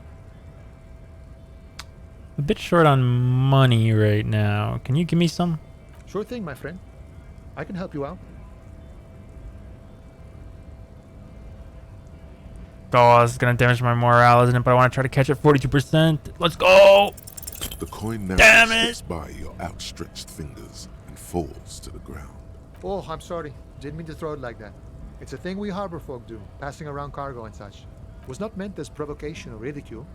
A bit short on money right now. Can you give me some? Sure thing, my friend. I can help you out. Oh, this is gonna damage my morale, isn't it? But I want to try to catch it 42%. Let's go! The coin now slips by your outstretched fingers and falls to the ground. Oh, I'm sorry. Didn't mean to throw it like that. It's a thing we harbor folk do, passing around cargo and such. Was not meant as provocation or ridicule.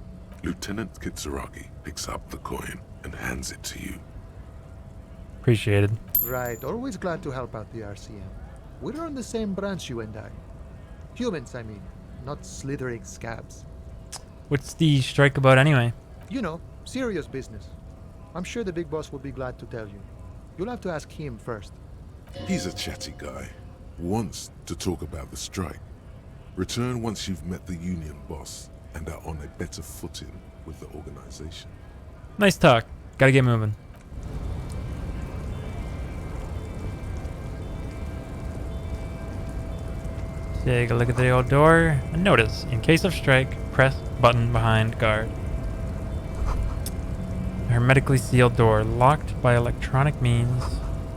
Lieutenant Kitsuragi picks up the coin and hands it to you. Appreciated. Right, always glad to help out the RCM. We're on the same branch, you and I. Humans, I mean, not slithering scabs. What's the strike about anyway? You know, serious business. I'm sure the big boss will be glad to tell you. You'll have to ask him first. He's a chatty guy. Wants to talk about the strike. Return once you've met the union boss and are on a better footing with the organization. Nice talk. Gotta get moving. Take a look at the old door and notice, in case of strike, press button behind guard. Hermetically sealed door, locked by electronic means.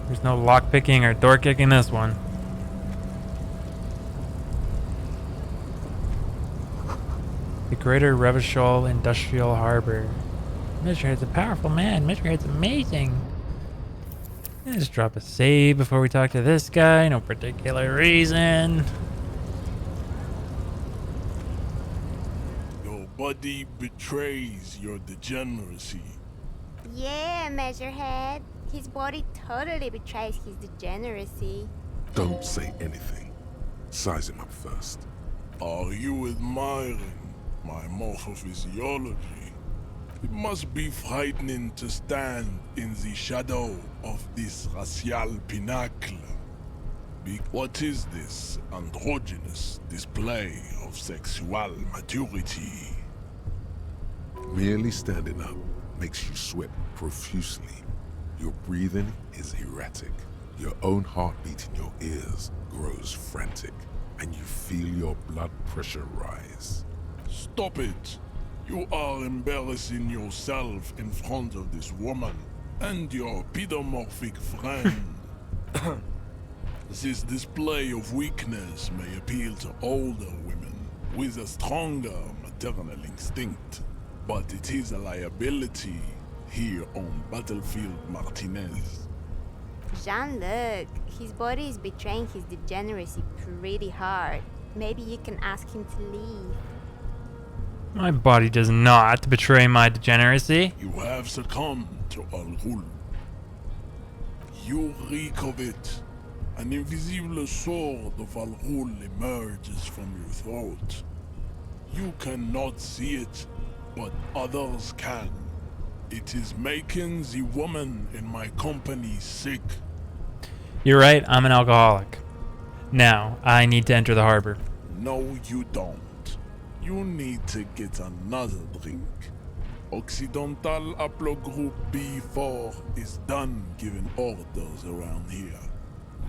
There's no lock picking or door kicking this one. The Greater Revachol Industrial Harbor. Measurehead's a powerful man. Measurehead's amazing. Let's drop a save before we talk to this guy. No particular reason. Your body betrays your degeneracy. Yeah, Measurehead. His body totally betrays his degeneracy. Don't say anything. Size him up first. Are you admiring my morphophysiology? It must be frightening to stand in the shadow of this racial pinnacle. What is this androgynous display of sexual maturity? Merely standing up makes you sweat profusely. Your breathing is erratic. Your own heartbeat in your ears grows frantic, and you feel your blood pressure rise. Stop it! You are embarrassing yourself in front of this woman and your pedomorphic friend. This display of weakness may appeal to older women with a stronger maternal instinct, but it is a liability here on Battlefield Martinez. Jean-Luc, his body is betraying his degeneracy pretty hard. Maybe you can ask him to leave. My body does not betray my degeneracy. You have succumbed to Al-Ghul. You reek of it. An invisible sword of Al-Ghul emerges from your throat. You cannot see it, but others can. It is making the woman in my company sick. You're right, I'm an alcoholic. Now, I need to enter the harbor. No, you don't. You need to get another drink. Occidental Haplogroup B4 is done giving orders around here.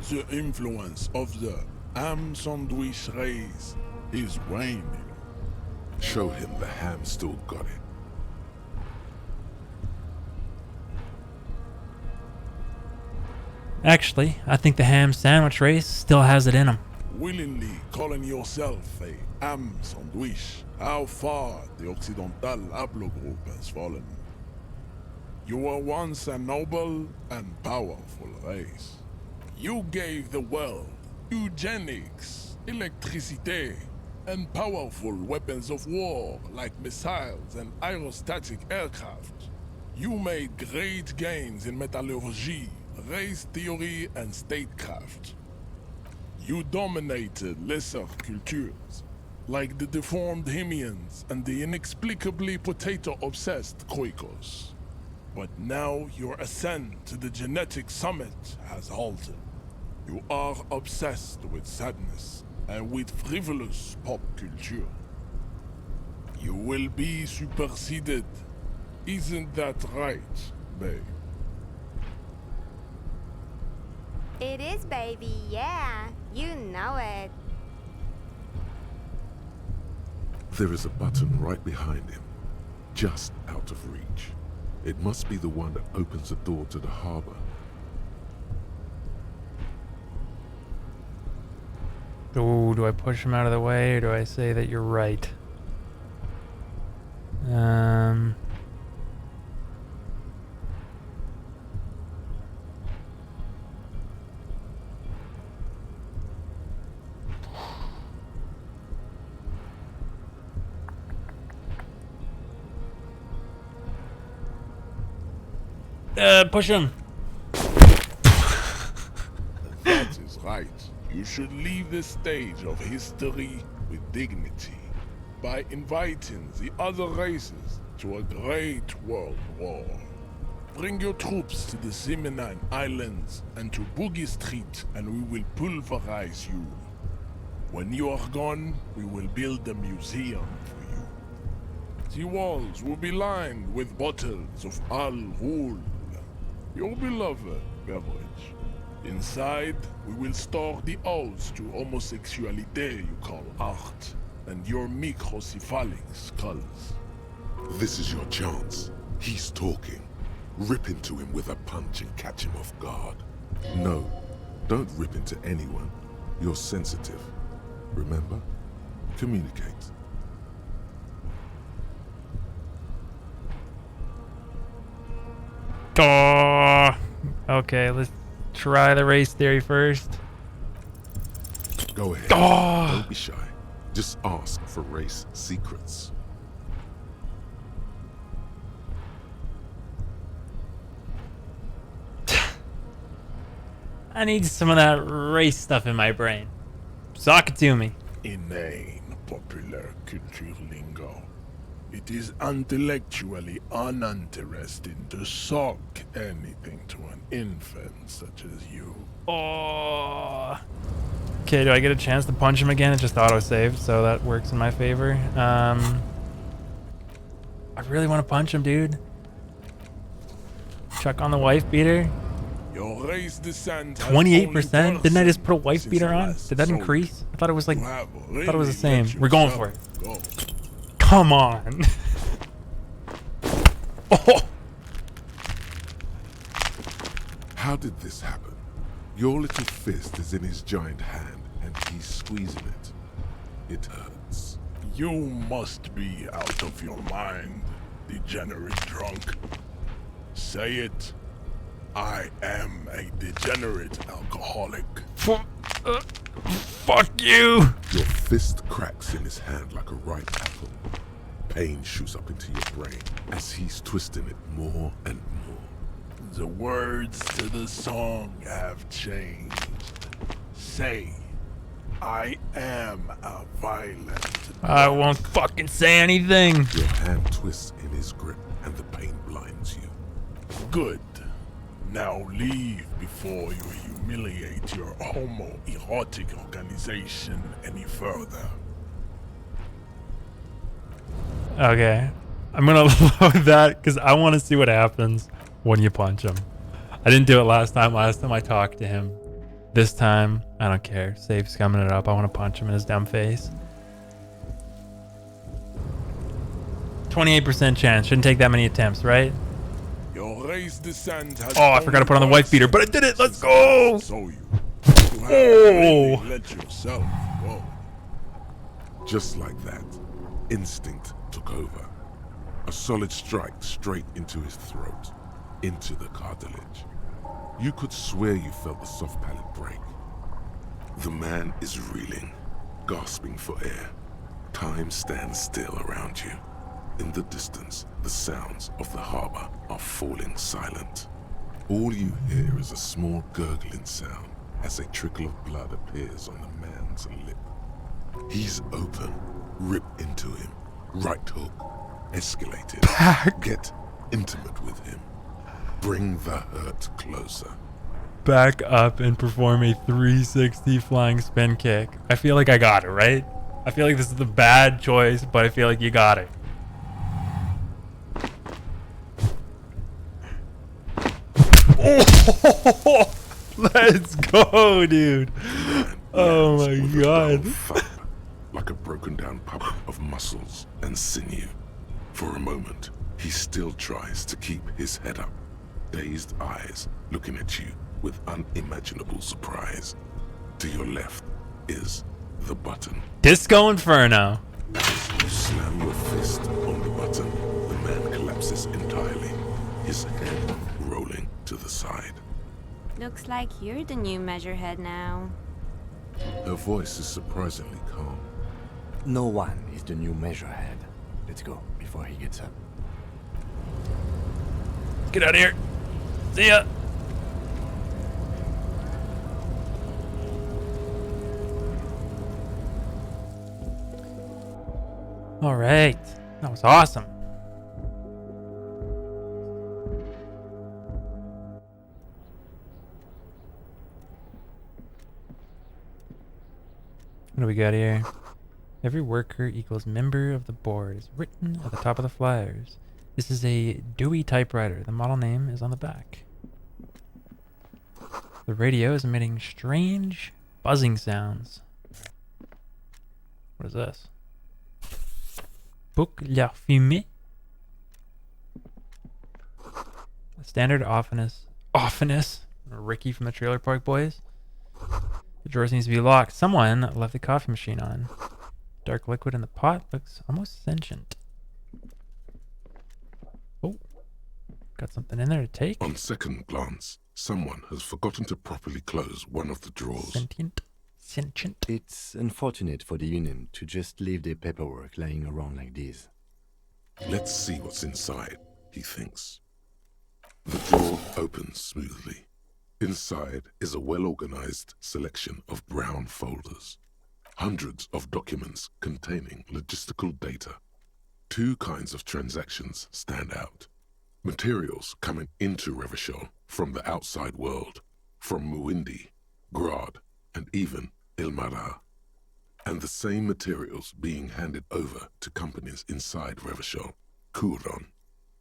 The influence of the ham sandwich race is waning. Show him the ham still got it. Actually, I think the ham sandwich race still has it in them. Willingly calling yourself a ham sandwich, how far the Occidental Haplogroup has fallen. You were once a noble and powerful race. You gave the world eugenics, electricity, and powerful weapons of war like missiles and aerostatic aircraft. You made great gains in metallurgy, race theory, and statecraft. You dominated lesser cultures, like the deformed Hemians and the inexplicably potato-obsessed Khoikos. But now your ascent to the genetic summit has halted. You are obsessed with sadness and with frivolous pop culture. You will be superseded. Isn't that right, babe? It is, baby, yeah. You know it. There is a button right behind him, just out of reach. It must be the one that opens the door to the harbor. Ooh, do I push him out of the way or do I say that you're right? Push him. right. You should leave the stage of history with dignity by inviting the other races to a great world war. Bring your troops to the Simenine Islands and to Boogie Street, and we will pulverize you. When you are gone, we will build a museum for you. The walls will be lined with bottles of Al Ghul, your beloved beverage. Inside, we will store the odes to homosexuality you call art, and your microcephalic skulls. This is your chance. He's talking. Rip into him with a punch and catch him off guard. No, don't rip into anyone. You're sensitive. Remember? Communicate. Oh, okay, let's try the race theory first. Go ahead. Oh. Don't be shy. Just ask for race secrets. I need some of that race stuff in my brain. Sock it to me. Inane popular culture lingo. It is intellectually uninteresting to sock anything to an infant such as you. Oh. Okay, do I get a chance to punch him again? It just auto-saved, so that works in my favor. I really want to punch him, dude. Chuck on the wife beater. Your race descent 28%? Didn't I just put a wife beater on? Did that increase? I thought it was like, I thought it was the same. We're going for it. Come on. Oh. How did this happen? Your little fist is in his giant hand, and he's squeezing it. It hurts. You must be out of your mind, degenerate drunk. Say it. I am a degenerate alcoholic. Fuck you! Your fist cracks in his hand like a ripe apple. Pain shoots up into your brain as he's twisting it more and more. The words to the song have changed. Say, I am a violent... I won't fucking say anything. Your hand twists in his grip and the pain blinds you. Good. Now leave before you humiliate your homoerotic organization any further. Okay. I'm gonna load that because I want to see what happens when you punch him. I didn't do it last time. Last time I talked to him. This time, I don't care. Safe's coming it up. I want to punch him in his dumb face. 28% chance. Shouldn't take that many attempts, right? Your race descent has I forgot to put on the wife beater, but I did it. Let's go. So you have really let yourself go. Just like that, instinct took over. A solid strike straight into his throat, into the cartilage. You could swear you felt the soft palate break. The man is reeling, gasping for air. Time stands still around you. In the distance, the sounds of the harbor are falling silent. All you hear is a small gurgling sound as a trickle of blood appears on the man's lip. He's open. Rip into him. Right hook. Escalated. Get intimate with him. Bring the hurt closer. Back up and perform a 360 flying spin kick. I feel like I got it, right? I feel like this is the bad choice, but I feel like you got it. Oh, let's go, dude. Oh my god. Like a broken down puppet of muscles and sinew. For a moment, he still tries to keep his head up, dazed eyes looking at you with unimaginable surprise. To your left is the button. Disco Inferno. As you slam your fist on the button, the man collapses entirely, his head rolling to the side. Looks like you're the new measurehead now. Her voice is surprisingly calm. No one is the new measurehead. Let's go before he gets up. Get out of here. See ya. All right. That was awesome. What do we got here? Every worker equals member of the board is written at the top of the flyers. This is a Dewey typewriter. The model name is on the back. The radio is emitting strange buzzing sounds. What is this? Boucle la fumée. The standard office. Ricky from the Trailer Park Boys. The drawers needs to be locked. Someone left the coffee machine on. Dark liquid in the pot looks almost sentient. Oh, got something in there to take. On second glance, someone has forgotten to properly close one of the drawers. Sentient. It's unfortunate for the Union to just leave their paperwork lying around like this. Let's see what's inside, he thinks. The drawer opens smoothly. Inside is a well-organized selection of brown folders. Hundreds of documents containing logistical data. Two kinds of transactions stand out. Materials coming into Revachol from the outside world, from Muindi, Grad, and even Ilmara. And the same materials being handed over to companies inside Revachol. Couron,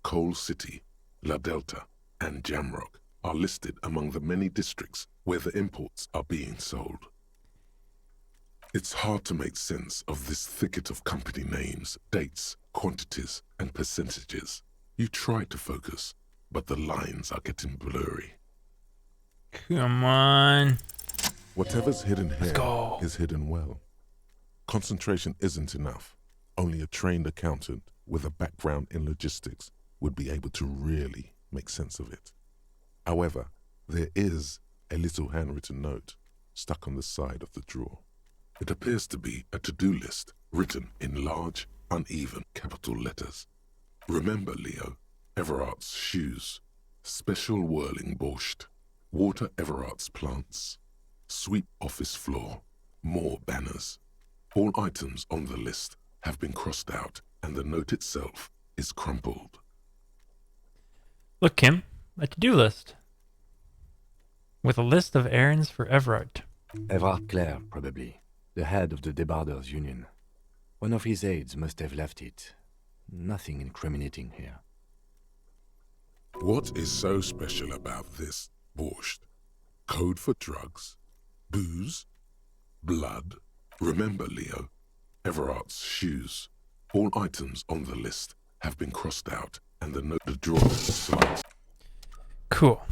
Coal City, La Delta, and Jamrock are listed among the many districts where the imports are being sold. It's hard to make sense of this thicket of company names, dates, quantities, and percentages. You try to focus, but the lines are getting blurry. Come on. Whatever's hidden Let's here go. is hidden well. Concentration isn't enough. Only a trained accountant with a background in logistics would be able to really make sense of it. However, there is a little handwritten note stuck on the side of the drawer. It appears to be a to-do list written in large, uneven capital letters. Remember, Leo, Everart's shoes, special whirling borscht, water Everart's plants, sweep office floor, more banners. All items on the list have been crossed out and the note itself is crumpled. Look, Kim, a to-do list. With a list of errands for Everard. Everard Clare, probably. The head of the Debarders Union. One of his aides must have left it. Nothing incriminating here. What is so special about this borscht? Code for drugs? Booze? Blood? Remember, Leo, Everart's shoes. All items on the list have been crossed out and the note the drawer is slight. Cool.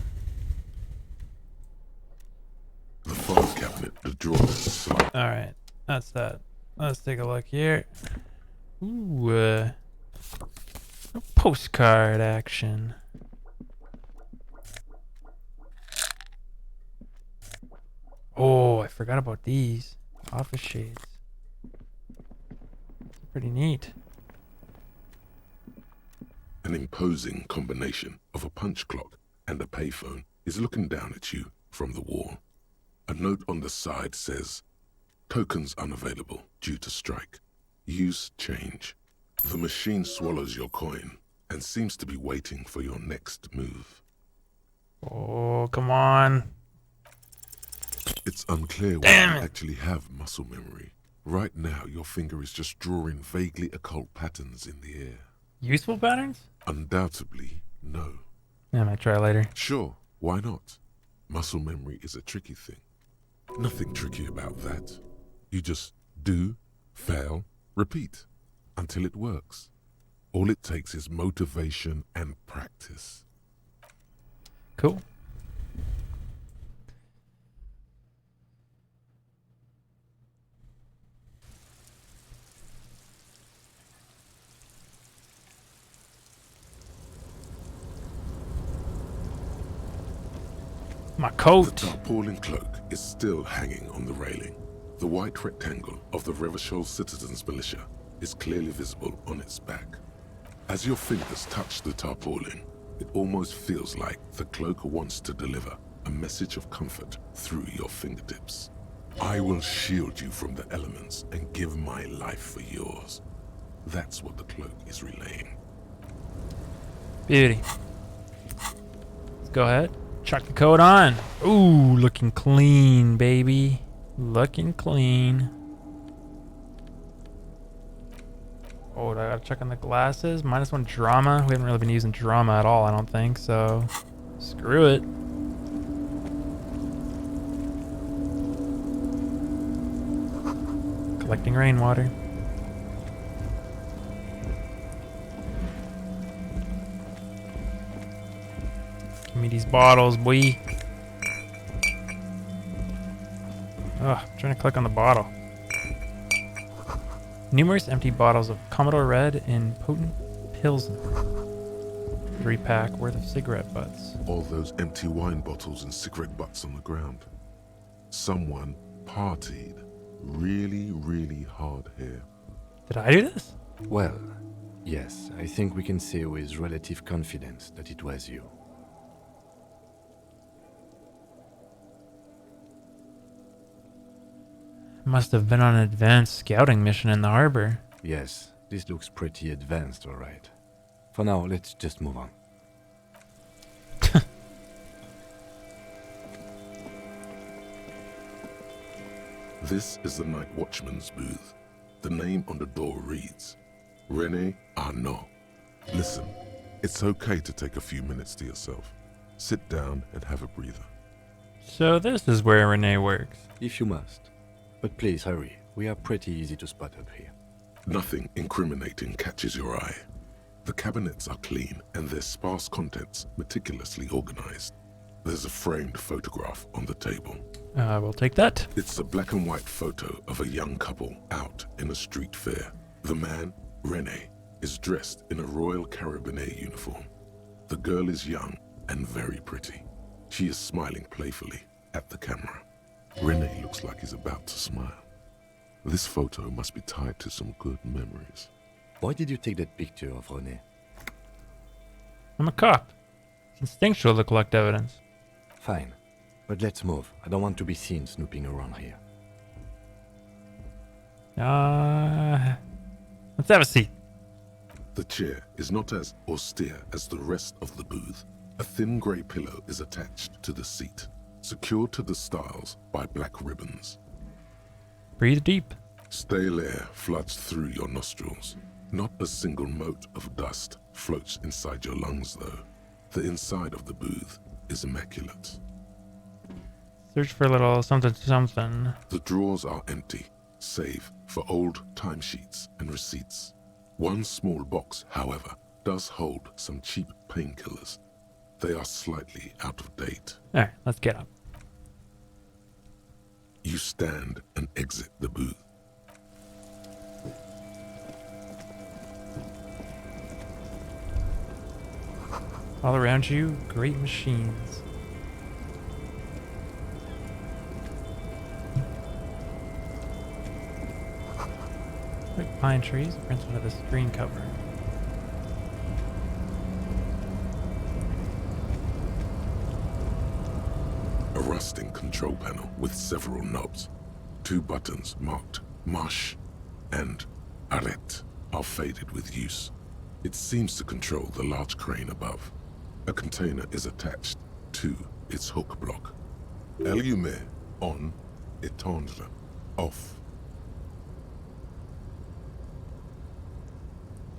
The file cabinet, the drawer is slight. Alright, that's that. Let's take a look here. Ooh, postcard action. Oh, I forgot about these. Office shades. Pretty neat. An imposing combination of a punch clock and a payphone is looking down at you from the wall. A note on the side says, "Tokens unavailable due to strike. Use change." The machine swallows your coin and seems to be waiting for your next move. Oh, come on. It's unclear whether you actually have muscle memory. Right now, your finger is just drawing vaguely occult patterns in the air. Useful patterns? Undoubtedly, no. I might try later. Sure, why not? Muscle memory is a tricky thing. Nothing tricky about that. You just do, fail, repeat, until it works. All it takes is motivation and practice. Cool. My coat. The tarpaulin cloak is still hanging on the railing. The white rectangle of the Revachol Citizens Militia is clearly visible on its back. As your fingers touch the tarpaulin, it almost feels like the cloak wants to deliver a message of comfort through your fingertips. I will shield you from the elements and give my life for yours. That's what the cloak is relaying. Beauty. Let's go ahead. Chuck the code on. Ooh, looking clean, baby. Looking clean. Oh, I gotta check on the glasses. -1 drama. We haven't really been using drama at all, I don't think, so screw it. Collecting rainwater. Give me these bottles, boy. Ugh, I'm trying to click on the bottle. Numerous empty bottles of Commodore Red and potent Pilsner. 3-pack worth of cigarette butts. All those empty wine bottles and cigarette butts on the ground. Someone partied really, really hard here. Did I do this? Well, yes, I think we can say with relative confidence that it was you. Must have been on an advanced scouting mission in the harbor. Yes, this looks pretty advanced, alright. For now, let's just move on. This is the night watchman's booth. The name on the door reads, René Arnaud. Listen, it's okay to take a few minutes to yourself. Sit down and have a breather. So this is where René works. If you must. But please hurry, we are pretty easy to spot up here. Nothing incriminating catches your eye. The cabinets are clean and their sparse contents meticulously organized. There's a framed photograph on the table. We'll take that. It's a black and white photo of a young couple out in a street fair. The man, René, is dressed in a Royal Carabinier uniform. The girl is young and very pretty. She is smiling playfully at the camera. René looks like he's about to smile. This photo must be tied to some good memories. Why did you take that picture of René? I'm a cop. It's instinctual to collect evidence. Fine, but let's move. I don't want to be seen snooping around here. Let's have a seat. The chair is not as austere as the rest of the booth. A thin grey pillow is attached to the seat, secured to the stiles by black ribbons. Breathe deep. Stale air floods through your nostrils. Not a single mote of dust floats inside your lungs, though. The inside of the booth is immaculate. Search for a little something something. The drawers are empty, save for old timesheets and receipts. One small box, however, does hold some cheap painkillers. They are slightly out of date. Alright, let's get up. You stand and exit the booth. All around you, great machines. Like pine trees printed onto the screen cover. A rusting control panel with several knobs. 2 buttons marked Marche and Arrête are faded with use. It seems to control the large crane above. A container is attached to its hook block. Allumer on, éteindre off.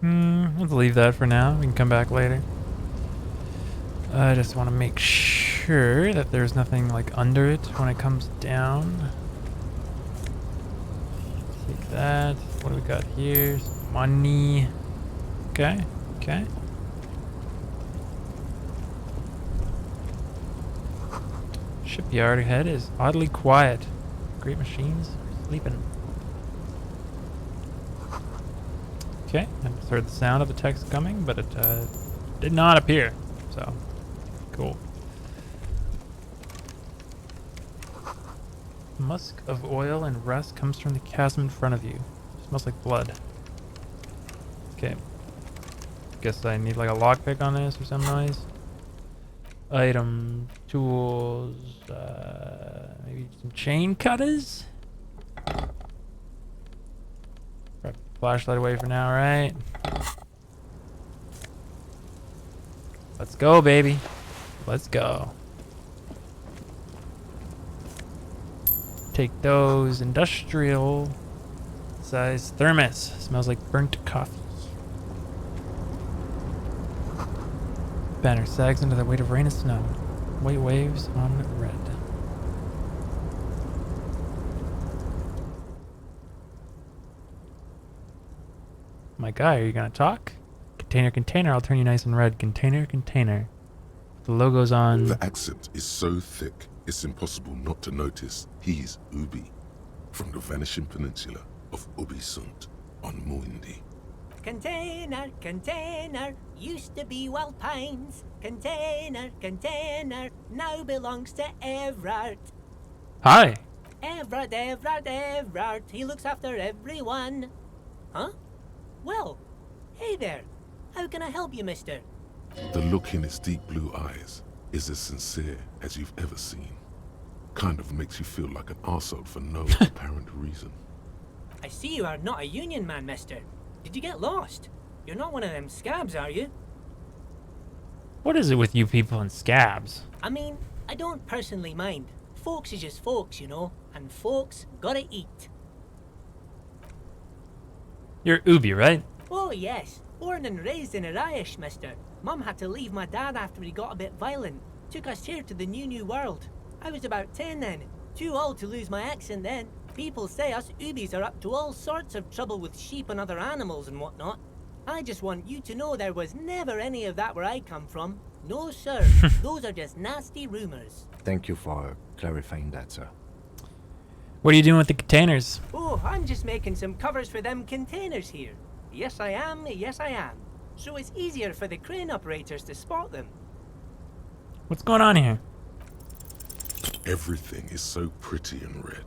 Let's leave that for now. We can come back later. I just want to make sure that there's nothing like under it when it comes down. Take that. What do we got here? Some money. Okay. Okay. Shipyard ahead is oddly quiet. Great machines are sleeping. Okay, I just heard the sound of the text coming, but it did not appear. So, cool. Musk of oil and rust comes from the chasm in front of you. Smells like blood. Okay. Guess I need like a lockpick on this or some noise. Item, tools, maybe some chain cutters? Flashlight away for now, right? Let's go, baby. Let's go. Take those industrial size thermos. Smells like burnt coffee. Banner sags under the weight of rain and snow. White waves on red. My guy, are you gonna talk? Container, container, I'll turn you nice and red. Container, container. The logo's on. The accent is so thick, it's impossible not to notice he's Ubi, from the vanishing peninsula of Ubisunt on Muindi. Container, container, used to be Wild Pines. Container, container, now belongs to Everard. Hi. Everard, Everard, Everard, he looks after everyone. Huh? Well, hey there. How can I help you, mister? The look in his deep blue eyes is as sincere as you've ever seen. Kind of makes you feel like an arsehole for no apparent reason. I see you are not a union man, mister. Did you get lost? You're not one of them scabs, are you? What is it with you people and scabs? I mean, I don't personally mind. Folks is just folks, you know, and folks gotta eat. You're Ubi, right? Oh, yes. Born and raised in Irish, mister. Mum had to leave my dad after he got a bit violent. Took us here to the new world. I was about 10 then. Too old to lose my accent then. People say us Ubis are up to all sorts of trouble with sheep and other animals and whatnot. I just want you to know there was never any of that where I come from. No, sir. Those are just nasty rumors. Thank you for clarifying that, sir. What are you doing with the containers? Oh, I'm just making some covers for them containers here. Yes, I am. Yes, I am. So it's easier for the crane operators to spot them. What's going on here? Everything is so pretty and red.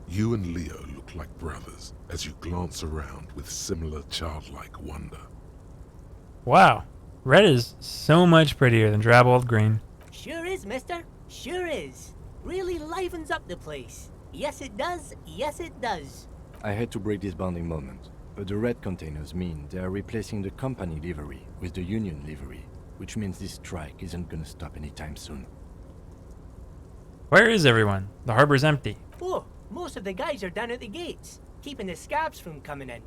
You and Leo look like brothers as you glance around with similar childlike wonder. Wow. Red is so much prettier than drab old green. Sure is, mister. Sure is. Really livens up the place. Yes, it does. Yes, it does. I had to break this bonding moment, but the red containers mean they are replacing the company livery with the union livery, which means this strike isn't gonna stop anytime soon. Where is everyone? The harbor's empty. Oh, most of the guys are down at the gates, keeping the scabs from coming in.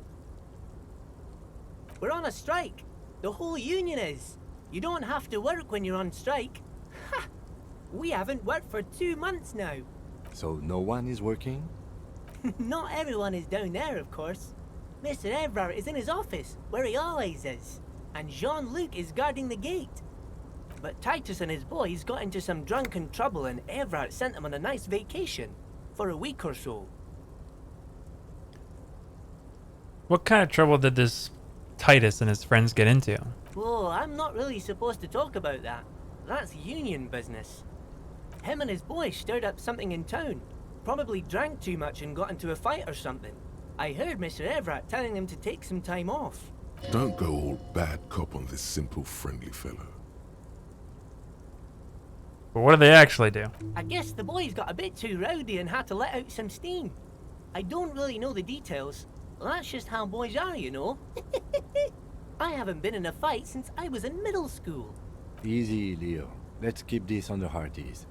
We're on a strike. The whole union is. You don't have to work when you're on strike. Ha! We haven't worked for 2 months now. So no one is working? Not everyone is down there, of course. Mr. Everard is in his office, where he always is. And Jean-Luc is guarding the gate. But Titus and his boys got into some drunken trouble and Everard sent them on a nice vacation. For a week or so. What kind of trouble did this Titus and his friends get into? Oh, I'm not really supposed to talk about that. That's union business. Him and his boys stirred up something in town. Probably drank too much and got into a fight or something. I heard Mr. Everett telling them to take some time off. Don't go all bad cop on this simple, friendly fellow. But what do they actually do? I guess the boys got a bit too rowdy and had to let out some steam. I don't really know the details. That's just how boys are, you know. I haven't been in a fight since I was in middle school. Easy, Leo. Let's keep this on the hearties.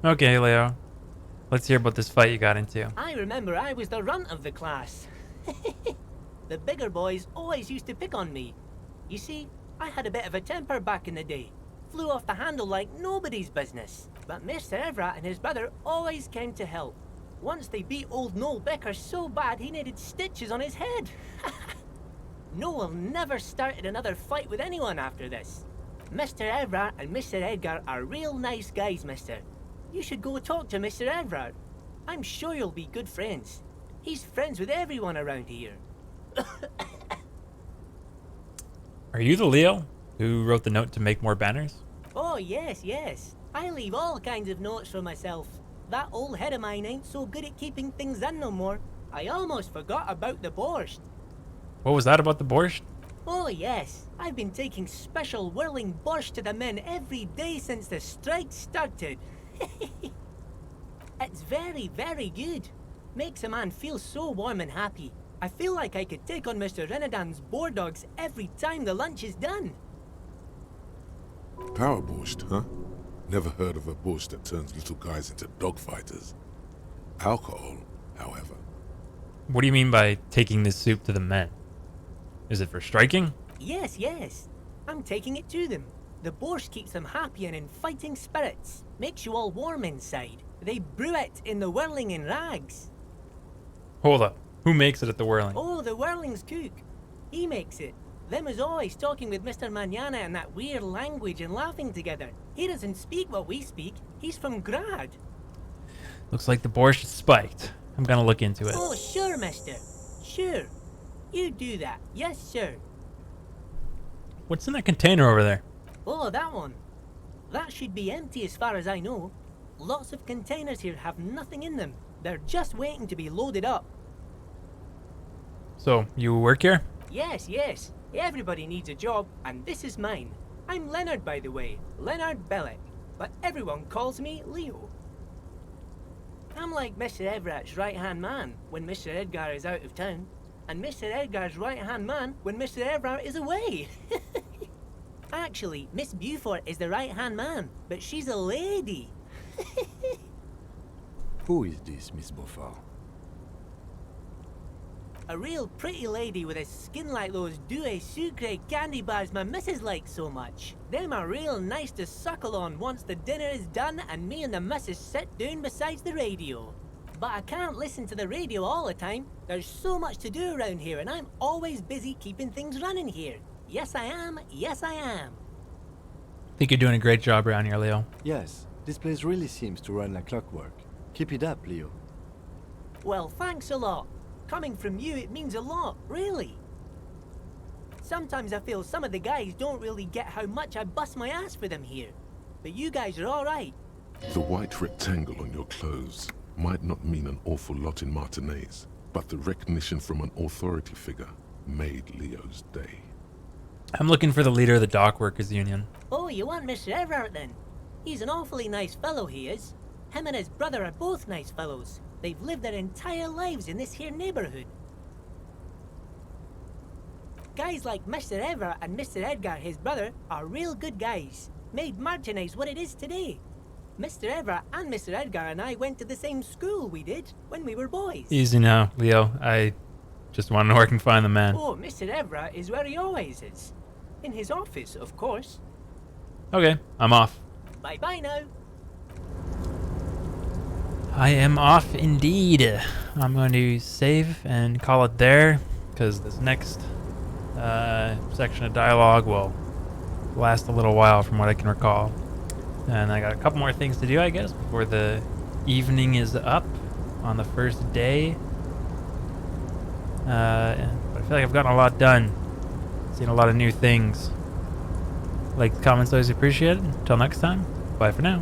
Okay, Leo. Let's hear about this fight you got into. I remember I was the runt of the class. The bigger boys always used to pick on me. You see, I had a bit of a temper back in the day. Flew off the handle like nobody's business. But Mr. Everett and his brother always came to help. Once they beat old Noel Becker so bad he needed stitches on his head. Noel never started another fight with anyone after this. Mr. Everett and Mr. Edgar are real nice guys, mister. You should go talk to Mr. Everett. I'm sure you'll be good friends. He's friends with everyone around here. Are you the Leo who wrote the note to make more banners? Oh, yes, yes. I leave all kinds of notes for myself. That old head of mine ain't so good at keeping things in no more. I almost forgot about the borscht. What was that about the borscht? Oh, yes. I've been taking special whirling borscht to the men every day since the strike started. It's very, very good. Makes a man feel so warm and happy. I feel like I could take on Mr. Renadan's boar dogs every time the lunch is done. Power borscht, huh? Never heard of a borscht that turns little guys into dogfighters. Alcohol, however. What do you mean by taking this soup to the men? Is it for striking? Yes, yes. I'm taking it to them. The borscht keeps them happy and in fighting spirits. Makes you all warm inside. They brew it in the whirling in rags. Hold up. Who makes it at the whirling? Oh, the whirling's cook. He makes it. Them is always talking with Mr. Manana in that weird language and laughing together. He doesn't speak what we speak. He's from Grad. Looks like the borscht is spiked. I'm gonna look into it. Oh, sure, mister. Sure. You do that. Yes, sir. What's in that container over there? Oh, that one. That should be empty as far as I know. Lots of containers here have nothing in them. They're just waiting to be loaded up. So, you work here? Yes, yes. Everybody needs a job, and this is mine. I'm Leonard, by the way. Leonard Bellick. But everyone calls me Leo. I'm like Mr. Everett's right-hand man when Mr. Edgar is out of town, and Mr. Edgar's right-hand man when Mr. Everett is away. Actually, Miss Beaufort is the right-hand man, but she's a lady. Who is this, Miss Beaufort? A real pretty lady with a skin like those Douai Sucre candy bars my missus likes so much. Them are real nice to suckle on once the dinner is done and me and the missus sit down beside the radio. But I can't listen to the radio all the time. There's so much to do around here and I'm always busy keeping things running here. Yes, I am. Yes, I am. I think you're doing a great job around here, Leo. Yes, this place really seems to run like clockwork. Keep it up, Leo. Well, thanks a lot. Coming from you, it means a lot, really. Sometimes I feel some of the guys don't really get how much I bust my ass for them here. But you guys are all right. The white rectangle on your clothes might not mean an awful lot in Martinaise, but the recognition from an authority figure made Leo's day. I'm looking for the leader of the Dock Workers Union. Oh, you want Mr. Everett then? He's an awfully nice fellow, he is. Him and his brother are both nice fellows. They've lived their entire lives in this here neighborhood. Guys like Mr. Everett and Mr. Edgar, his brother, are real good guys. Made Martinaise what it is today. Mr. Everett and Mr. Edgar and I went to the same school we did when we were boys. Easy now, Leo. I just want to know where I can find the man. Oh, Mr. Everett is where he always is. In his office, of course. Okay, I'm off. Bye-bye now. I am off indeed. I'm going to save and call it there, because this next section of dialogue will last a little while from what I can recall. And I got a couple more things to do, I guess, before the evening is up on the first day. But I feel like I've gotten a lot done. Seen a lot of new things. Like, comments always appreciated. Until next time, bye for now.